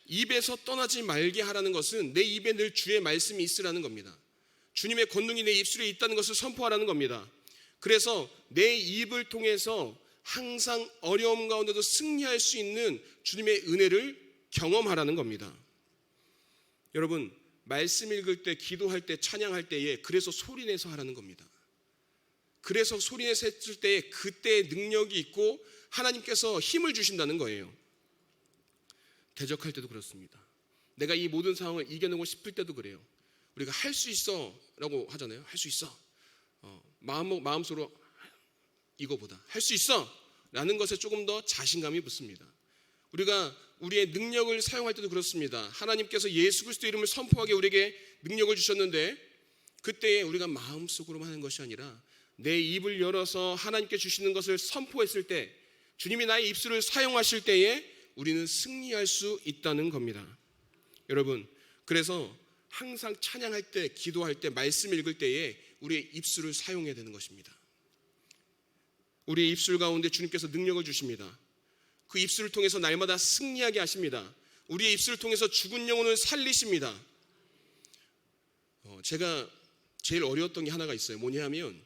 입에서 떠나지 말게 하라는 것은 내 입에 늘 주의 말씀이 있으라는 겁니다. 주님의 권능이 내 입술에 있다는 것을 선포하라는 겁니다. 그래서 내 입을 통해서 항상 어려움 가운데도 승리할 수 있는 주님의 은혜를 경험하라는 겁니다. 여러분, 말씀 읽을 때, 기도할 때, 찬양할 때에 그래서 소리내서 하라는 겁니다. 그래서 소리내서 했을 때에 그때의 능력이 있고 하나님께서 힘을 주신다는 거예요. 대적할 때도 그렇습니다. 내가 이 모든 상황을 이겨내고 싶을 때도 그래요. 우리가 할 수 있어 라고 하잖아요. 할 수 있어. 마음속으로 이거보다 할 수 있어 라는 것에 조금 더 자신감이 붙습니다. 우리가 우리의 능력을 사용할 때도 그렇습니다. 하나님께서 예수 그리스도 이름을 선포하게 우리에게 능력을 주셨는데 그때에 우리가 마음속으로만 하는 것이 아니라 내 입을 열어서 하나님께 주시는 것을 선포했을 때, 주님이 나의 입술을 사용하실 때에 우리는 승리할 수 있다는 겁니다. 여러분, 그래서 항상 찬양할 때, 기도할 때, 말씀 읽을 때에 우리의 입술을 사용해야 되는 것입니다. 우리의 입술 가운데 주님께서 능력을 주십니다. 그 입술을 통해서 날마다 승리하게 하십니다. 우리의 입술을 통해서 죽은 영혼을 살리십니다. 제가 제일 어려웠던 게 하나가 있어요. 뭐냐 하면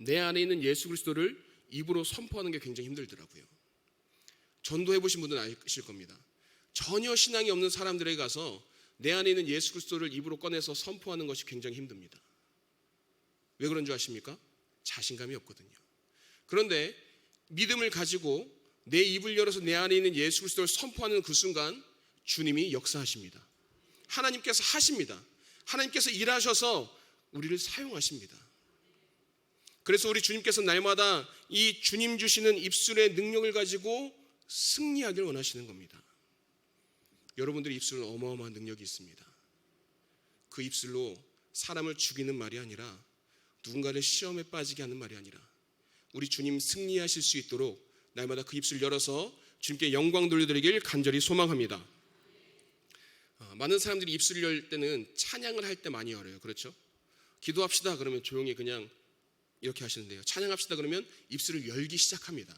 내 안에 있는 예수 그리스도를 입으로 선포하는 게 굉장히 힘들더라고요. 전도해 보신 분들은 아실 겁니다. 전혀 신앙이 없는 사람들에게 가서 내 안에 있는 예수 그리스도를 입으로 꺼내서 선포하는 것이 굉장히 힘듭니다. 왜 그런 줄 아십니까? 자신감이 없거든요. 그런데 믿음을 가지고 내 입을 열어서 내 안에 있는 예수 그리스도를 선포하는 그 순간 주님이 역사하십니다. 하나님께서 하십니다. 하나님께서 일하셔서 우리를 사용하십니다. 그래서 우리 주님께서 날마다 이 주님 주시는 입술의 능력을 가지고 승리하기를 원하시는 겁니다. 여러분들의 입술은 어마어마한 능력이 있습니다. 그 입술로 사람을 죽이는 말이 아니라, 누군가를 시험에 빠지게 하는 말이 아니라, 우리 주님 승리하실 수 있도록 날마다 그 입술 열어서 주님께 영광 돌려드리길 간절히 소망합니다. 많은 사람들이 입술을 열 때는 찬양을 할 때 많이 열어요. 그렇죠? 기도합시다 그러면 조용히 그냥 이렇게 하시는데요. 찬양합시다 그러면 입술을 열기 시작합니다.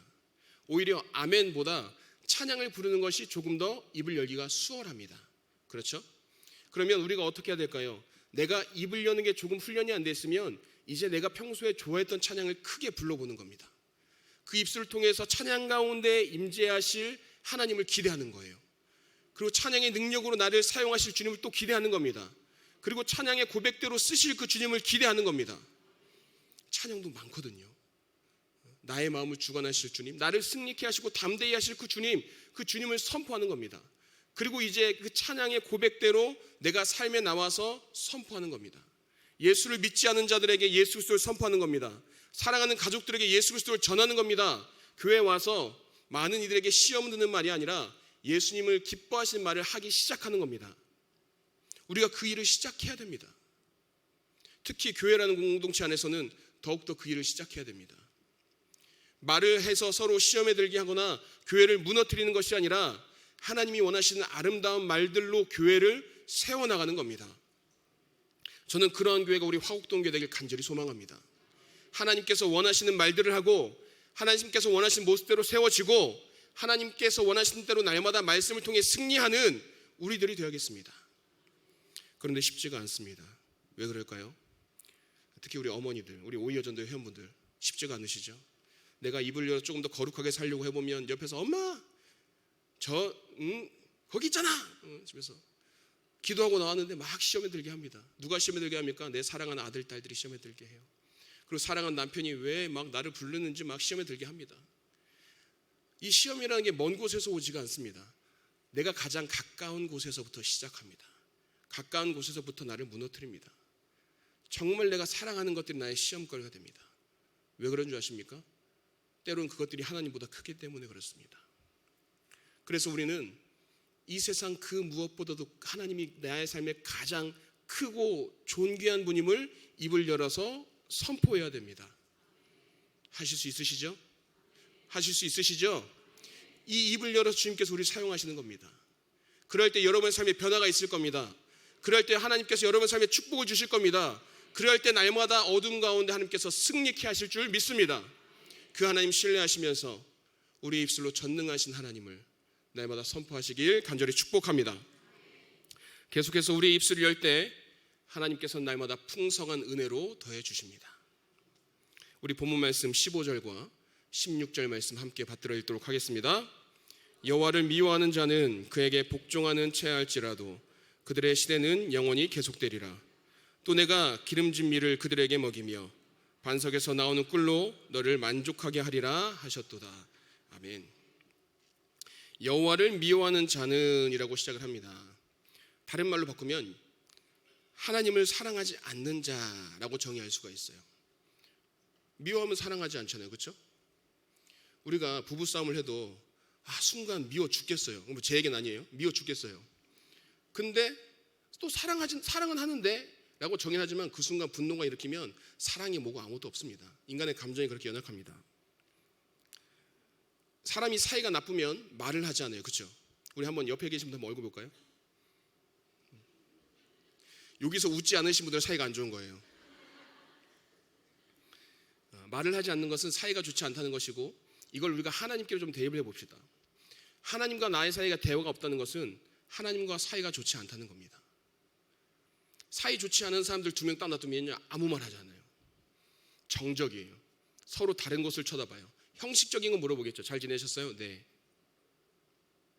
오히려 아멘보다 찬양을 부르는 것이 조금 더 입을 열기가 수월합니다. 그렇죠? 그러면 우리가 어떻게 해야 될까요? 내가 입을 여는 게 조금 훈련이 안 됐으면 이제 내가 평소에 좋아했던 찬양을 크게 불러보는 겁니다. 그 입술을 통해서 찬양 가운데 임재하실 하나님을 기대하는 거예요. 그리고 찬양의 능력으로 나를 사용하실 주님을 또 기대하는 겁니다. 그리고 찬양의 고백대로 쓰실 그 주님을 기대하는 겁니다. 찬양도 많거든요. 나의 마음을 주관하실 주님, 나를 승리케 하시고 담대히 하실 그 주님을 선포하는 겁니다. 그리고 이제 그 찬양의 고백대로 내가 삶에 나와서 선포하는 겁니다. 예수를 믿지 않은 자들에게 예수 그리스도를 선포하는 겁니다. 사랑하는 가족들에게 예수 그리스도를 전하는 겁니다. 교회에 와서 많은 이들에게 시험 드는 말이 아니라 예수님을 기뻐하시는 말을 하기 시작하는 겁니다. 우리가 그 일을 시작해야 됩니다. 특히 교회라는 공동체 안에서는 더욱더 그 일을 시작해야 됩니다. 말을 해서 서로 시험에 들게 하거나 교회를 무너뜨리는 것이 아니라 하나님이 원하시는 아름다운 말들로 교회를 세워나가는 겁니다. 저는 그러한 교회가 우리 화곡동교회 되길 간절히 소망합니다. 하나님께서 원하시는 말들을 하고 하나님께서 원하시는 모습대로 세워지고 하나님께서 원하시는 대로 날마다 말씀을 통해 승리하는 우리들이 되어야겠습니다. 그런데 쉽지가 않습니다. 왜 그럴까요? 특히 우리 어머니들, 우리 오이여전도 회원분들 쉽지가 않으시죠? 내가 입을 열어 조금 더 거룩하게 살려고 해보면 옆에서 엄마 거기 있잖아 집에서 기도하고 나왔는데 막 시험에 들게 합니다. 누가 시험에 들게 합니까? 내 사랑하는 아들, 딸들이 시험에 들게 해요. 그리고 사랑하는 남편이 왜 막 나를 부르는지 막 시험에 들게 합니다. 이 시험이라는 게 먼 곳에서 오지가 않습니다. 내가 가장 가까운 곳에서부터 시작합니다. 가까운 곳에서부터 나를 무너뜨립니다. 정말 내가 사랑하는 것들이 나의 시험거리가 됩니다. 왜 그런 줄 아십니까? 때로는 그것들이 하나님보다 크기 때문에 그렇습니다. 그래서 우리는 이 세상 그 무엇보다도 하나님이 나의 삶에 가장 크고 존귀한 분임을 입을 열어서 선포해야 됩니다. 하실 수 있으시죠? 하실 수 있으시죠? 이 입을 열어서 주님께서 우리를 사용하시는 겁니다. 그럴 때 여러분의 삶에 변화가 있을 겁니다. 그럴 때 하나님께서 여러분의 삶에 축복을 주실 겁니다. 그럴 때 날마다 어둠 가운데 하나님께서 승리케 하실 줄 믿습니다. 그 하나님 신뢰하시면서 우리 입술로 전능하신 하나님을 날마다 선포하시길 간절히 축복합니다. 계속해서 우리 입술을 열 때 하나님께서는 날마다 풍성한 은혜로 더해 주십니다. 우리 본문 말씀 15절과 16절 말씀 함께 받들어 읽도록 하겠습니다. 여호와를 미워하는 자는 그에게 복종하는 채 할지라도 그들의 시대는 영원히 계속되리라. 또 내가 기름진 밀을 그들에게 먹이며 반석에서 나오는 꿀로 너를 만족하게 하리라 하셨도다. 아멘. 여호와를 미워하는 자는 이라고 시작을 합니다. 다른 말로 바꾸면 하나님을 사랑하지 않는 자라고 정의할 수가 있어요. 미워하면 사랑하지 않잖아요. 그렇죠? 우리가 부부싸움을 해도 순간 미워 죽겠어요. 제 얘기는 아니에요. 미워 죽겠어요. 근데 또 사랑은 하는데 라고 정의하지만 그 순간 분노가 일으키면 사랑이 뭐고 아무것도 없습니다. 인간의 감정이 그렇게 연약합니다. 사람이 사이가 나쁘면 말을 하지 않아요. 그렇죠? 우리 한번 옆에 계신 분들 한번 얼굴 볼까요? 여기서 웃지 않으신 분들은 사이가 안 좋은 거예요. 말을 하지 않는 것은 사이가 좋지 않다는 것이고 이걸 우리가 하나님께로 좀 대입을 해봅시다. 하나님과 나의 사이가 대화가 없다는 것은 하나님과 사이가 좋지 않다는 겁니다. 사이 좋지 않은 사람들 2명 딱 놔두면 아무 말 하지 않아요. 정적이에요. 서로 다른 곳을 쳐다봐요. 형식적인 건 물어보겠죠. 잘 지내셨어요? 네.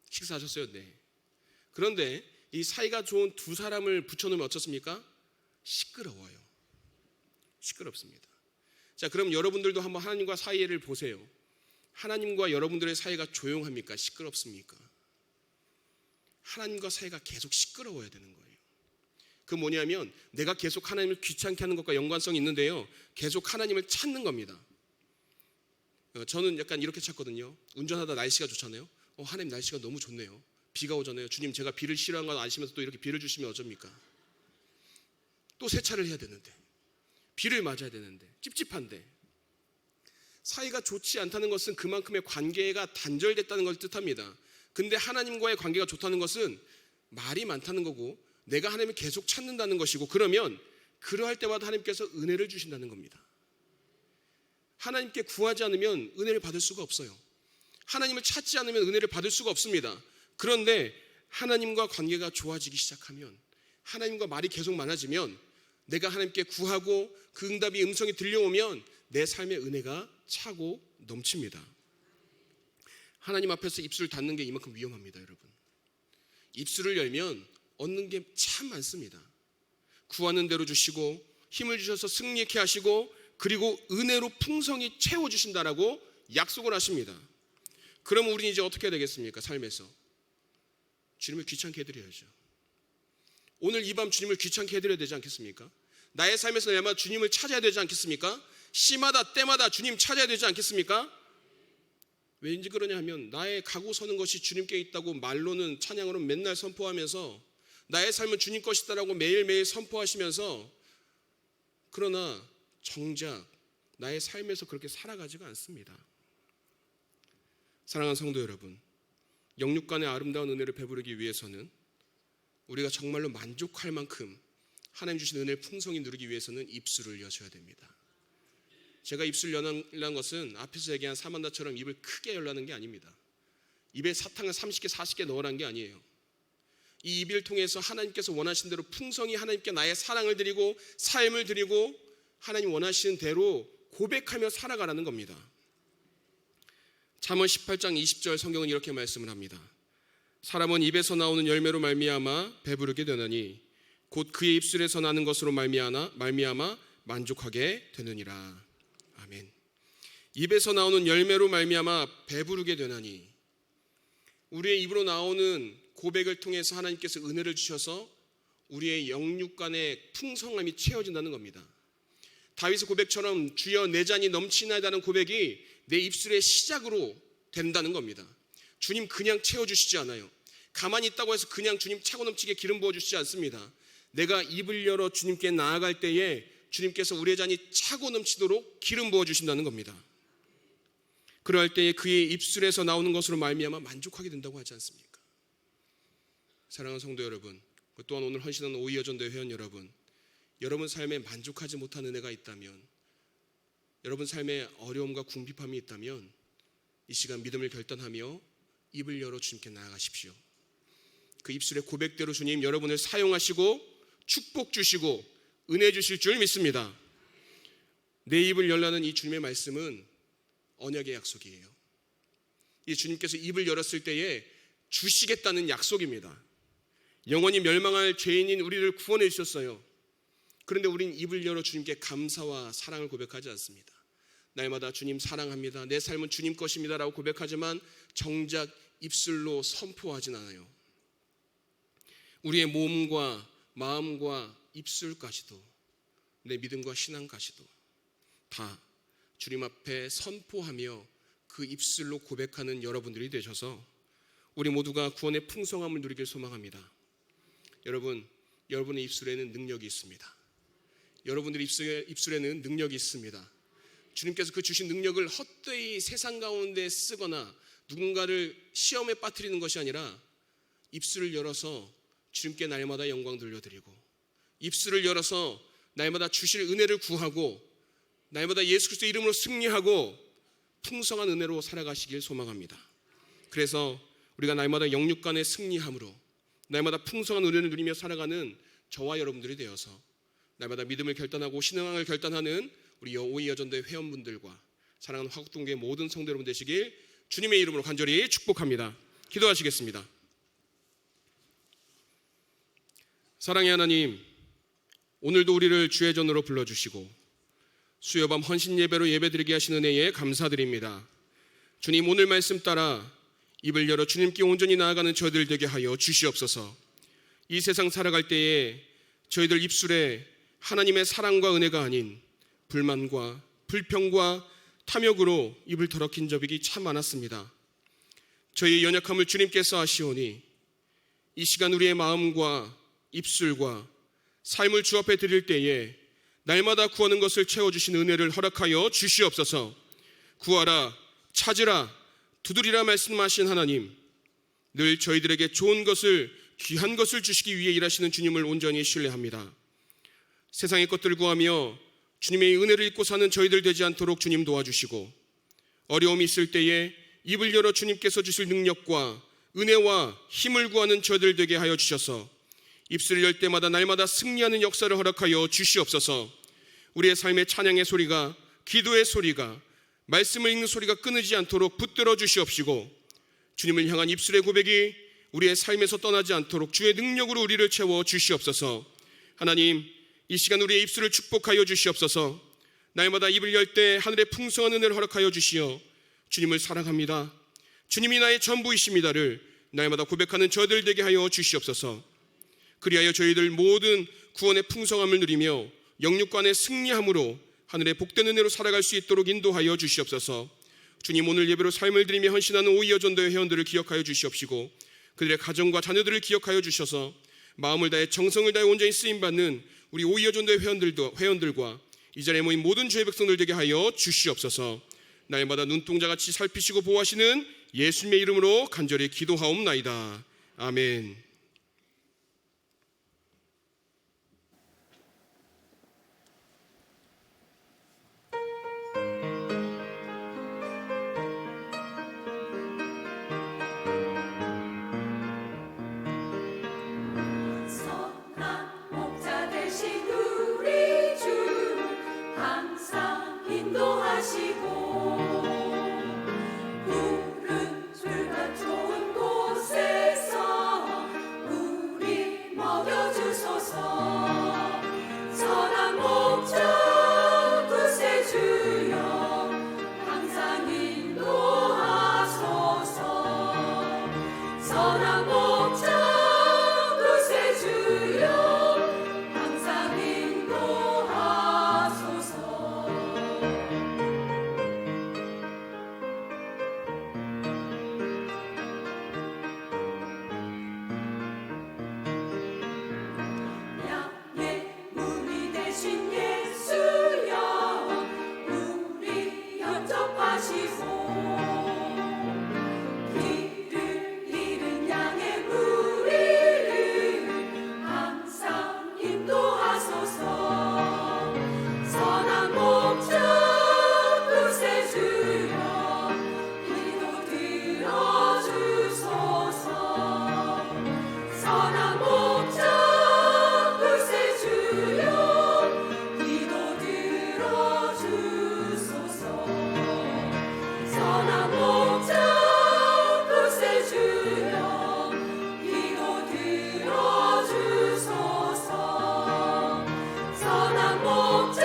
식사하셨어요? 네. 그런데 이 사이가 좋은 두 사람을 붙여놓으면 어떻습니까? 시끄러워요. 시끄럽습니다. 자, 그럼 여러분들도 한번 하나님과 사이를 보세요. 하나님과 여러분들의 사이가 조용합니까? 시끄럽습니까? 하나님과 사이가 계속 시끄러워야 되는 거예요. 그 뭐냐면 내가 계속 하나님을 귀찮게 하는 것과 연관성이 있는데요. 계속 하나님을 찾는 겁니다. 저는 약간 이렇게 찾거든요. 운전하다 날씨가 좋잖아요. 하나님 날씨가 너무 좋네요. 비가 오잖아요. 주님 제가 비를 싫어하는 걸 아시면서 또 이렇게 비를 주시면 어쩝니까? 또 세차를 해야 되는데 비를 맞아야 되는데 찝찝한데 사이가 좋지 않다는 것은 그만큼의 관계가 단절됐다는 걸 뜻합니다. 근데 하나님과의 관계가 좋다는 것은 말이 많다는 거고 내가 하나님을 계속 찾는다는 것이고, 그러면 그러할 때마다 하나님께서 은혜를 주신다는 겁니다. 하나님께 구하지 않으면 은혜를 받을 수가 없어요. 하나님을 찾지 않으면 은혜를 받을 수가 없습니다. 그런데 하나님과 관계가 좋아지기 시작하면, 하나님과 말이 계속 많아지면, 내가 하나님께 구하고 그 응답이 음성이 들려오면 내 삶의 은혜가 차고 넘칩니다. 하나님 앞에서 입술을 닫는 게 이만큼 위험합니다, 여러분. 입술을 열면 얻는 게 참 많습니다. 구하는 대로 주시고 힘을 주셔서 승리케 하시고 그리고 은혜로 풍성히 채워주신다라고 약속을 하십니다. 그러면 우리는 이제 어떻게 해야 되겠습니까? 삶에서 주님을 귀찮게 해드려야죠. 오늘 이 밤 주님을 귀찮게 해드려야 되지 않겠습니까? 나의 삶에서 날마다 주님을 찾아야 되지 않겠습니까? 시마다 때마다 주님 찾아야 되지 않겠습니까? 왠지 그러냐 하면 나의 가고 서는 것이 주님께 있다고 말로는, 찬양으로는 맨날 선포하면서 나의 삶은 주님 것이다라고 매일매일 선포하시면서, 그러나 정작 나의 삶에서 그렇게 살아가지가 않습니다. 사랑하는 성도 여러분, 영육간의 아름다운 은혜를 배부르기 위해서는, 우리가 정말로 만족할 만큼 하나님 주신 은혜를 풍성히 누리기 위해서는 입술을 여셔야 됩니다. 제가 입술 여는 것은 앞에서 얘기한 사만다처럼 입을 크게 열라는 게 아닙니다. 입에 사탕을 30개 40개 넣으라는 게 아니에요. 이 입을 통해서 하나님께서 원하신 대로 풍성히 하나님께 나의 사랑을 드리고 삶을 드리고 하나님 원하시는 대로 고백하며 살아가라는 겁니다. 잠언 18장 20절 성경은 이렇게 말씀을 합니다. 사람은 입에서 나오는 열매로 말미암아 배부르게 되느니 곧 그의 입술에서 나는 것으로 말미암아 만족하게 되느니라. 아멘. 입에서 나오는 열매로 말미암아 배부르게 되나니, 우리의 입으로 나오는 고백을 통해서 하나님께서 은혜를 주셔서 우리의 영육간의 풍성함이 채워진다는 겁니다. 다윗의 고백처럼 주여 내 잔이 넘치나이다는 고백이 내 입술의 시작으로 된다는 겁니다. 주님 그냥 채워주시지 않아요. 가만히 있다고 해서 그냥 주님 차고 넘치게 기름 부어주시지 않습니다. 내가 입을 열어 주님께 나아갈 때에 주님께서 우리의 잔이 차고 넘치도록 기름 부어주신다는 겁니다. 그럴 때에 그의 입술에서 나오는 것으로 말미암아 만족하게 된다고 하지 않습니까? 사랑하는 성도 여러분, 또한 오늘 헌신하는 오이여전대 회원 여러분, 여러분 삶에 만족하지 못한 은혜가 있다면, 여러분 삶에 어려움과 궁핍함이 있다면 이 시간 믿음을 결단하며 입을 열어 주님께 나아가십시오. 그 입술의 고백대로 주님 여러분을 사용하시고 축복 주시고 은혜 주실 줄 믿습니다. 내 입을 열라는 이 주님의 말씀은 언약의 약속이에요. 이 주님께서 입을 열었을 때에 주시겠다는 약속입니다. 영원히 멸망할 죄인인 우리를 구원해 주셨어요. 그런데 우린 입을 열어 주님께 감사와 사랑을 고백하지 않습니다. 날마다 주님 사랑합니다, 내 삶은 주님 것입니다 라고 고백하지만 정작 입술로 선포하진 않아요. 우리의 몸과 마음과 입술까지도, 내 믿음과 신앙까지도 다 주님 앞에 선포하며 그 입술로 고백하는 여러분들이 되셔서 우리 모두가 구원의 풍성함을 누리길 소망합니다. 여러분, 여러분의 입술에는 능력이 있습니다. 여러분들의 입술에는 능력이 있습니다. 주님께서 그 주신 능력을 헛되이 세상 가운데 쓰거나 누군가를 시험에 빠뜨리는 것이 아니라 입술을 열어서 주님께 날마다 영광 돌려드리고, 입술을 열어서 날마다 주실 은혜를 구하고, 날마다 예수 그리스도의 이름으로 승리하고 풍성한 은혜로 살아가시길 소망합니다. 그래서 우리가 날마다 영육간의 승리함으로 날마다 풍성한 은혜를 누리며 살아가는 저와 여러분들이 되어서 날마다 믿음을 결단하고 신앙을 결단하는 우리 오이여전대 회원분들과 사랑하는 화곡동교회 모든 성도 여러분 되시길 주님의 이름으로 간절히 축복합니다. 기도하시겠습니다. 사랑의 하나님, 오늘도 우리를 주의 전으로 불러주시고 수요밤 헌신 예배로 예배드리게 하신 은혜에 감사드립니다. 주님, 오늘 말씀 따라 입을 열어 주님께 온전히 나아가는 저희들 되게 하여 주시옵소서. 이 세상 살아갈 때에 저희들 입술에 하나님의 사랑과 은혜가 아닌 불만과 불평과 탐욕으로 입을 더럽힌 적이 참 많았습니다. 저희의 연약함을 주님께서 아시오니 이 시간 우리의 마음과 입술과 삶을 주 앞에 드릴 때에 날마다 구하는 것을 채워주신 은혜를 허락하여 주시옵소서. 구하라, 찾으라, 두드리라 말씀하신 하나님, 늘 저희들에게 좋은 것을, 귀한 것을 주시기 위해 일하시는 주님을 온전히 신뢰합니다. 세상의 것들을 구하며 주님의 은혜를 잊고 사는 저희들 되지 않도록 주님 도와주시고, 어려움이 있을 때에 입을 열어 주님께서 주실 능력과 은혜와 힘을 구하는 저희들 되게 하여 주셔서 입술을 열 때마다 날마다 승리하는 역사를 허락하여 주시옵소서. 우리의 삶의 찬양의 소리가, 기도의 소리가, 말씀을 읽는 소리가 끊이지 않도록 붙들어 주시옵시고, 주님을 향한 입술의 고백이 우리의 삶에서 떠나지 않도록 주의 능력으로 우리를 채워 주시옵소서. 하나님, 이 시간 우리의 입술을 축복하여 주시옵소서. 날마다 입을 열 때 하늘의 풍성한 은혜를 허락하여 주시어 주님을 사랑합니다, 주님이 나의 전부이십니다를 날마다 고백하는 저들 되게 하여 주시옵소서. 그리하여 저희들 모든 구원의 풍성함을 누리며 영육간의 승리함으로 하늘의 복된 은혜로 살아갈 수 있도록 인도하여 주시옵소서. 주님, 오늘 예배로 삶을 드리며 헌신하는 오이여전도회 회원들을 기억하여 주시옵시고, 그들의 가정과 자녀들을 기억하여 주셔서 마음을 다해 정성을 다해 온전히 쓰임받는 우리 오이여전도회 회원들과 이 자리에 모인 모든 주의 백성들 되게 하여 주시옵소서. 날마다 눈동자같이 살피시고 보호하시는 예수님의 이름으로 간절히 기도하옵나이다. 아멘. 선한 목자 되신 우리 주 항상 인도하시고, 푸른 풀밭 좋은 곳에서 우리 먹여주소서. 선한 목자 구세주여 항상 인도하소서. 선한 목자 구세주여 항상 인도하소서. 양의 문이 되신 예수여 우리 영접하시고, 길을 잃은 양의 무리를 항상 인도하소서. 선한 목자 구세주여 기도 들어주소서. 선한 목자 구세주여 기도 들어주소서. 선한 목자 구세주여 기도 들어주소서. 선한 목자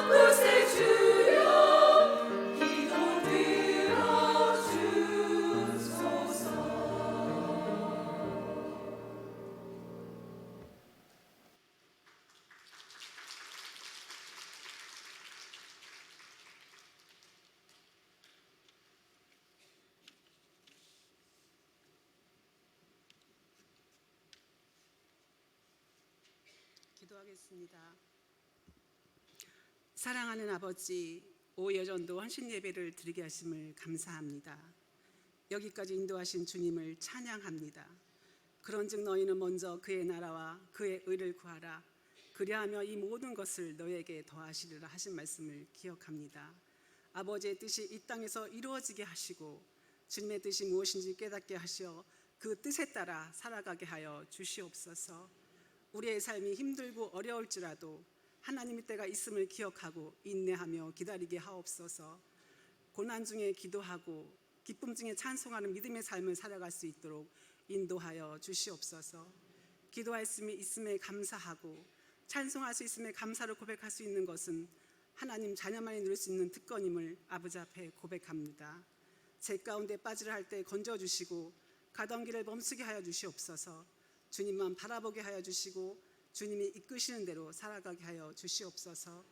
구세주여 기도 들어주소서. 기도하겠습니다. 사랑하는 아버지, 오여전도 헌신 예배를 드리게 하심을 감사합니다. 여기까지 인도하신 주님을 찬양합니다. 그런즉 너희는 먼저 그의 나라와 그의 의를 구하라. 그리하며 이 모든 것을 너희에게 더하시리라 하신 말씀을 기억합니다. 아버지의 뜻이 이 땅에서 이루어지게 하시고 주님의 뜻이 무엇인지 깨닫게 하시어 그 뜻에 따라 살아가게 하여 주시옵소서. 우리의 삶이 힘들고 어려울지라도 하나님의 때가 있음을 기억하고 인내하며 기다리게 하옵소서. 고난 중에 기도하고 기쁨 중에 찬송하는 믿음의 삶을 살아갈 수 있도록 인도하여 주시옵소서. 기도할 수 있음에 감사하고 찬송할 수 있음에 감사를 고백할 수 있는 것은 하나님 자녀만이 누릴 수 있는 특권임을 아버지 앞에 고백합니다. 제 가운데 빠지려 할 때 건져주시고 가던 길을 멈추게 하여 주시옵소서. 주님만 바라보게 하여 주시고 주님이 이끄시는 대로 살아가게 하여 주시옵소서.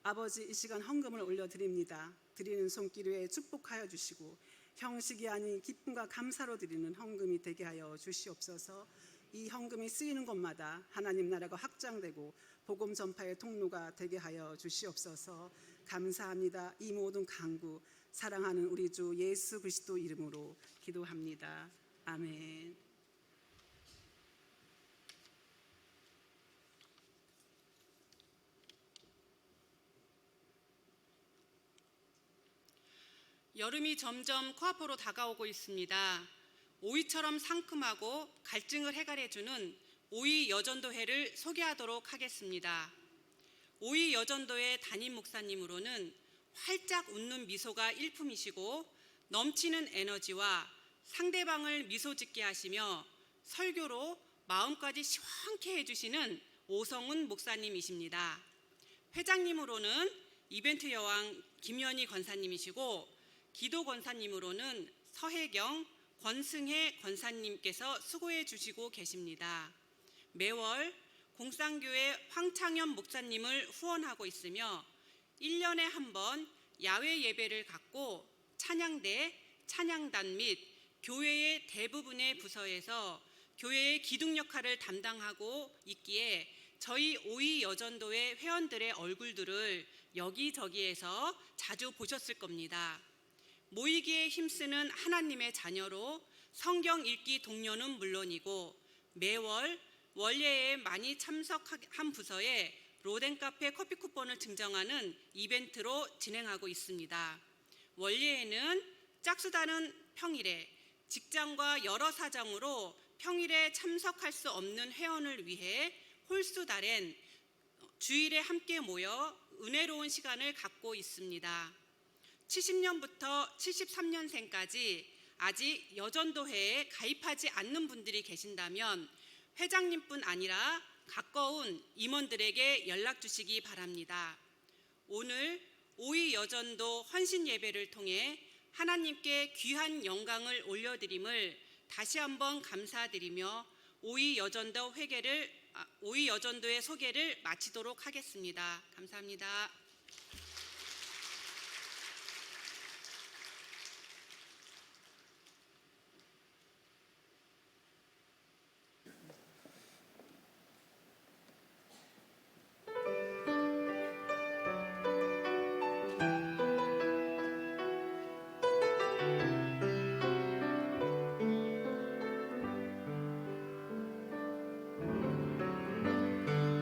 아버지, 이 시간 헌금을 올려드립니다. 드리는 손길 위에 축복하여 주시고 형식이 아닌 기쁨과 감사로 드리는 헌금이 되게 하여 주시옵소서. 이 헌금이 쓰이는 곳마다 하나님 나라가 확장되고 복음 전파의 통로가 되게 하여 주시옵소서. 감사합니다. 이 모든 간구 사랑하는 우리 주 예수 그리스도 이름으로 기도합니다. 아멘. 여름이 점점 코앞으로 다가오고 있습니다. 오이처럼 상큼하고 갈증을 해결해주는 오이 여전도회를 소개하도록 하겠습니다. 오이 여전도회 담임 목사님으로는 활짝 웃는 미소가 일품이시고 넘치는 에너지와 상대방을 미소 짓게 하시며 설교로 마음까지 시원케 해주시는 오성훈 목사님이십니다. 회장님으로는 이벤트 여왕 김연희 권사님이시고 기도 권사님으로는 서혜경, 권승혜 권사님께서 수고해 주시고 계십니다. 매월 공산교회 황창현 목사님을 후원하고 있으며 1년에 한 번 야외 예배를 갖고 찬양대, 찬양단 및 교회의 대부분의 부서에서 교회의 기둥 역할을 담당하고 있기에 저희 오이 여전도회 회원들의 얼굴들을 여기저기에서 자주 보셨을 겁니다. 모이기에 힘쓰는 하나님의 자녀로 성경 읽기 동료는 물론이고 매월 원예에 많이 참석한 부서에 로덴카페 커피 쿠폰을 증정하는 이벤트로 진행하고 있습니다. 원예에는 짝수다는 평일에 직장과 여러 사정으로 평일에 참석할 수 없는 회원을 위해 홀수달엔 주일에 함께 모여 은혜로운 시간을 갖고 있습니다. 70년부터 73년생까지 아직 여전도회에 가입하지 않는 분들이 계신다면 회장님뿐 아니라 가까운 임원들에게 연락 주시기 바랍니다. 오늘 오이 여전도 헌신 예배를 통해 하나님께 귀한 영광을 올려드림을 다시 한번 감사드리며 오이 여전도의 소개를 마치도록 하겠습니다. 감사합니다.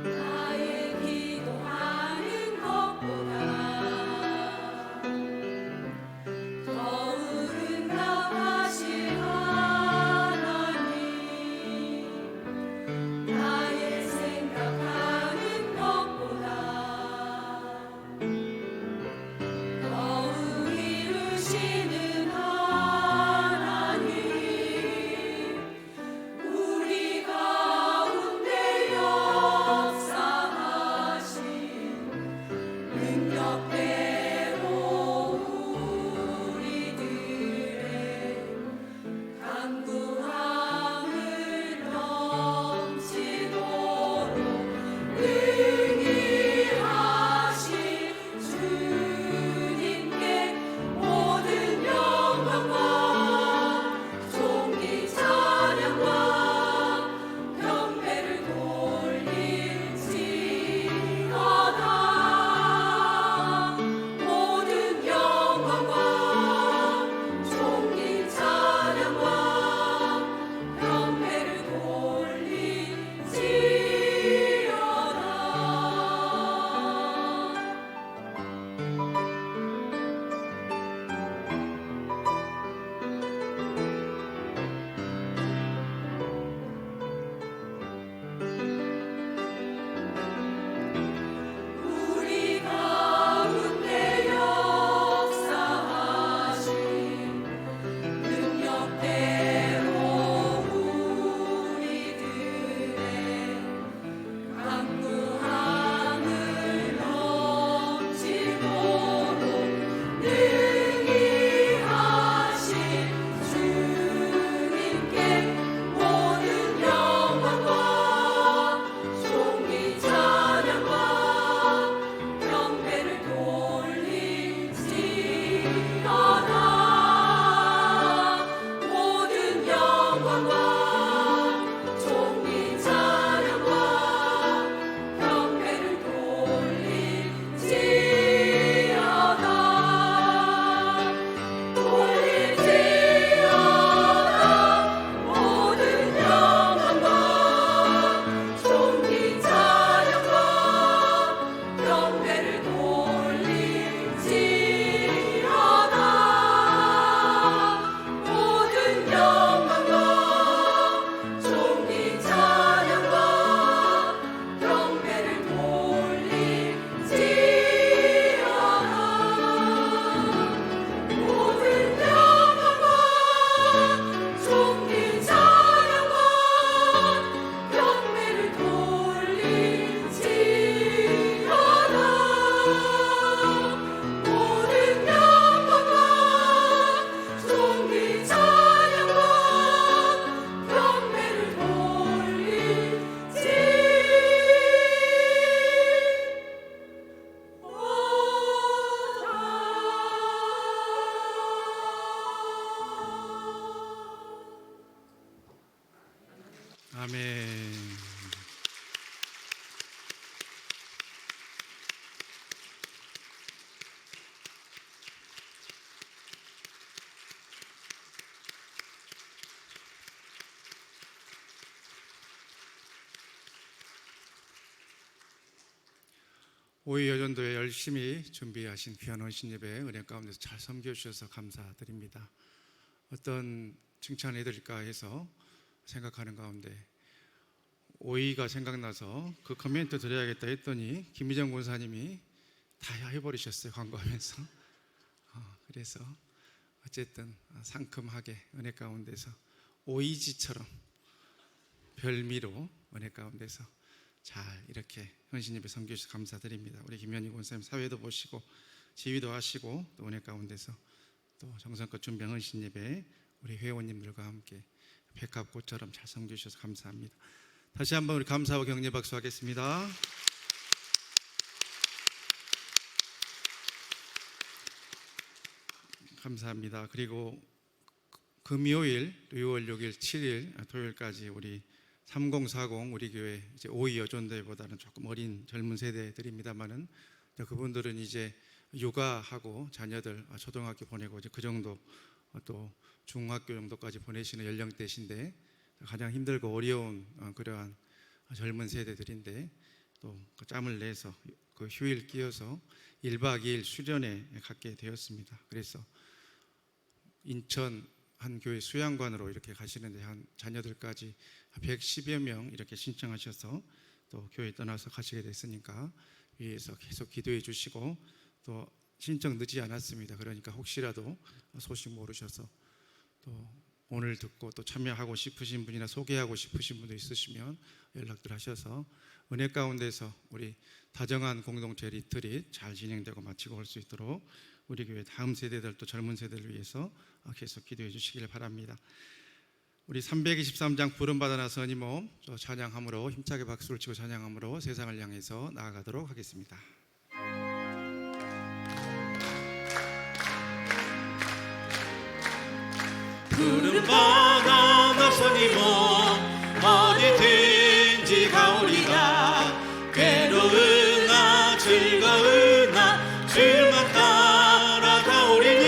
나의 기도하는 것보다 아멘. 오이 여전도에 열심히 준비하신 귀한 헌신 예배 은혜 가운데서 잘 섬겨주셔서 감사드립니다. 어떤 칭찬을 해드릴까 해서 생각하는 가운데 오이가 생각나서 그 코멘트 드려야겠다 했더니 김미정 권사님이 다 해버리셨어요, 광고하면서. 그래서 어쨌든 상큼하게 은혜 가운데서 오이지처럼 별미로 은혜 가운데서 잘 이렇게 헌신 예배 섬겨주셔서 감사드립니다. 우리 김현희 권사님 사회도 보시고 지휘도 하시고 또 은혜 가운데서 또 정성껏 준비한 헌신 예배 우리 회원님들과 함께 백합꽃처럼 잘 섬겨주셔서 감사합니다. 다시 한번 우리 감사와 격려 박수 하겠습니다. 감사합니다. 그리고 금요일, 6월 6일, 7일 토요일까지 우리 3040 우리 교회 이제 오이 여전대보다는 조금 어린 젊은 세대들입니다만은 그분들은 이제 육아하고 자녀들 초등학교 보내고 이제 그 정도 또 중학교 정도까지 보내시는 연령대신데 가장 힘들고 어려운 그러한 젊은 세대들인데 또 그 짬을 내서 그 휴일 끼어서 1박 2일 수련회 갖게 되었습니다. 그래서 인천 한 교회 수양관으로 이렇게 가시는데 한 자녀들까지 110여 명 이렇게 신청하셔서 또 교회 떠나서 가시게 됐으니까 위에서 계속 기도해 주시고 또 신청 늦지 않았습니다. 그러니까 혹시라도 소식 모르셔서 또 오늘 듣고 또 참여하고 싶으신 분이나 소개하고 싶으신 분도 있으시면 연락들 하셔서 은혜 가운데서 우리 다정한 공동체 리트릿 잘 진행되고 마치고 올 수 있도록 우리 교회 다음 세대들 또 젊은 세대를 위해서 계속 기도해 주시길 바랍니다. 우리 323장 부름받아 나서니 몸 찬양함으로 힘차게 박수를 치고 찬양함으로 세상을 향해서 나아가도록 하겠습니다. 부름받아 나서니 몸 어디든지 가오리다. 괴로우나 즐거우나 주만 따라가오리니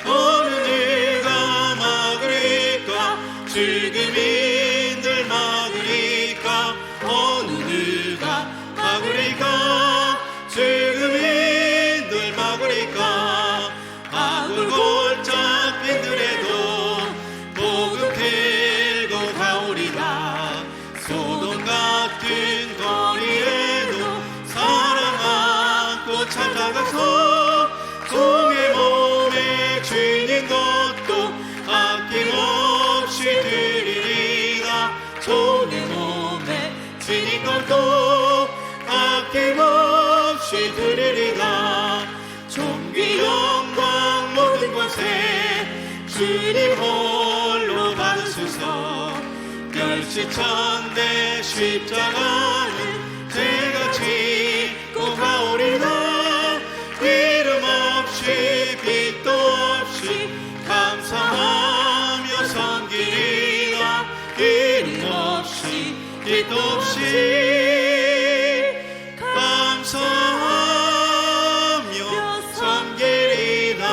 어느 누가 막으리까 즐금인들 막으리까 어느 누가 막으리까 즐금인들 막으리까 아굴 골짜 빈들에도 복음 들고 가오리다. 소돔 같은 거리에도 사랑 안고 찾아가서 종의 몸에 주인 것도 아낌없이 드리리라. 종의 몸에 주인 것도 아낌없이 드리리라. 존귀 영광 모든 것에 주님 홀로 받으소서. 멸시천대 십자가는 제가 짓고 가오리라. 이름 없이 빛도 없이 감사하며 섬기리라. 이름 없이 빛도 없이 감사하며 섬기리라.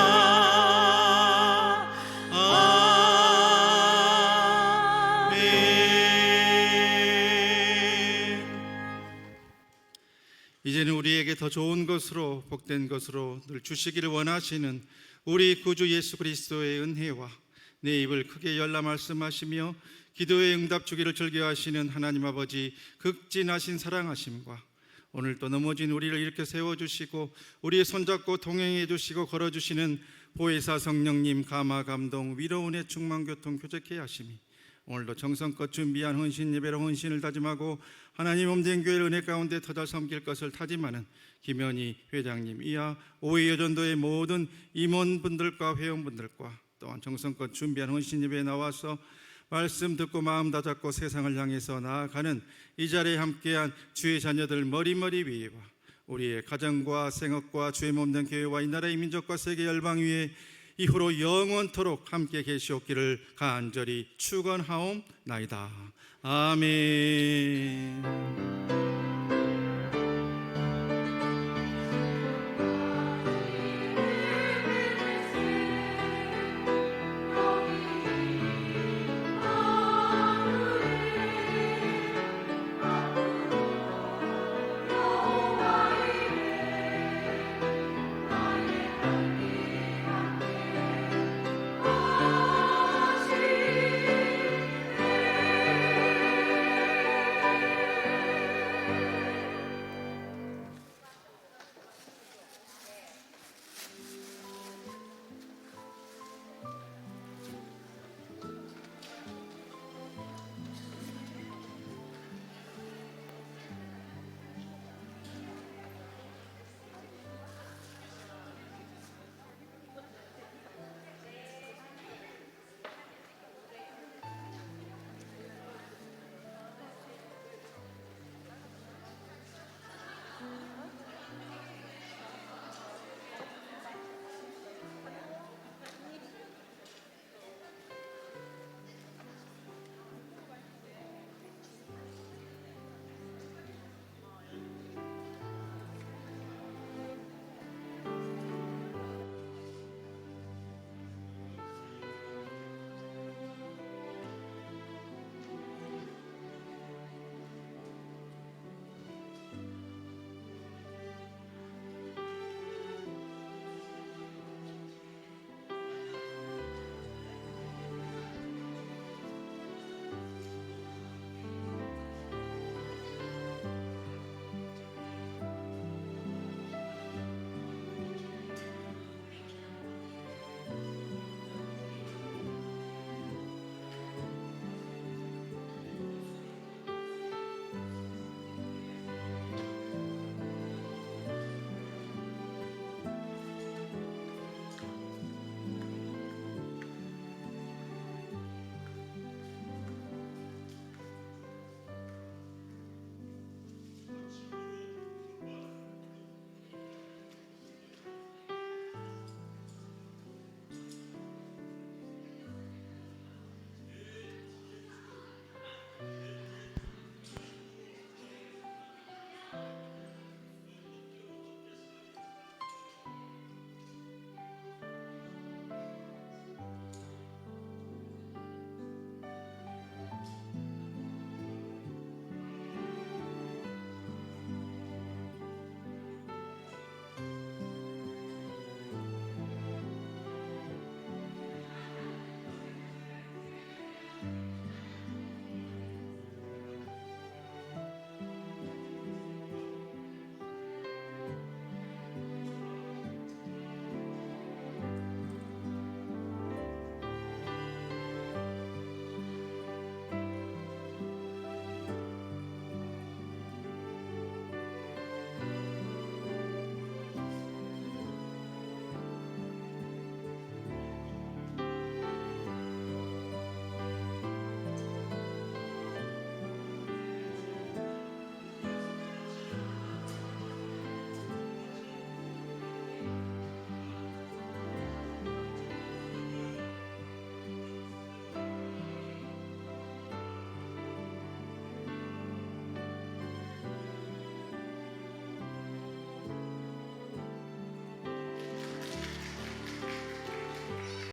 이제는 우리에게 더 좋은 것으로 복된 것으로 늘 주시기를 원하시는 우리 구주 예수 그리스도의 은혜와 내 입을 크게 열라 말씀하시며 기도의 응답 주기를 즐겨하시는 하나님 아버지 극진하신 사랑하심과 오늘 또 넘어진 우리를 일으켜 세워주시고 우리의 손잡고 동행해 주시고 걸어주시는 보혜사 성령님 감화 감동 위로 은혜 충만 교통 교제케 하심이 오늘도 정성껏 준비한 헌신 예배로 헌신을 다짐하고 하나님 몸된 교회를 은혜 가운데 더 잘 섬길 것을 다짐하는 김현희 회장님 이하 오이 여전도의 모든 임원분들과 회원분들과 또한 정성껏 준비한 헌신 예배에 나와서 말씀 듣고 마음 다잡고 세상을 향해서 나아가는 이 자리에 함께한 주의 자녀들 머리머리 위에와 우리의 가정과 생업과 주의 몸된 교회와 이 나라의 민족과 세계 열방 위에 이후로 영원토록 함께 계시옵기를 간절히 축원하옵나이다. 아멘.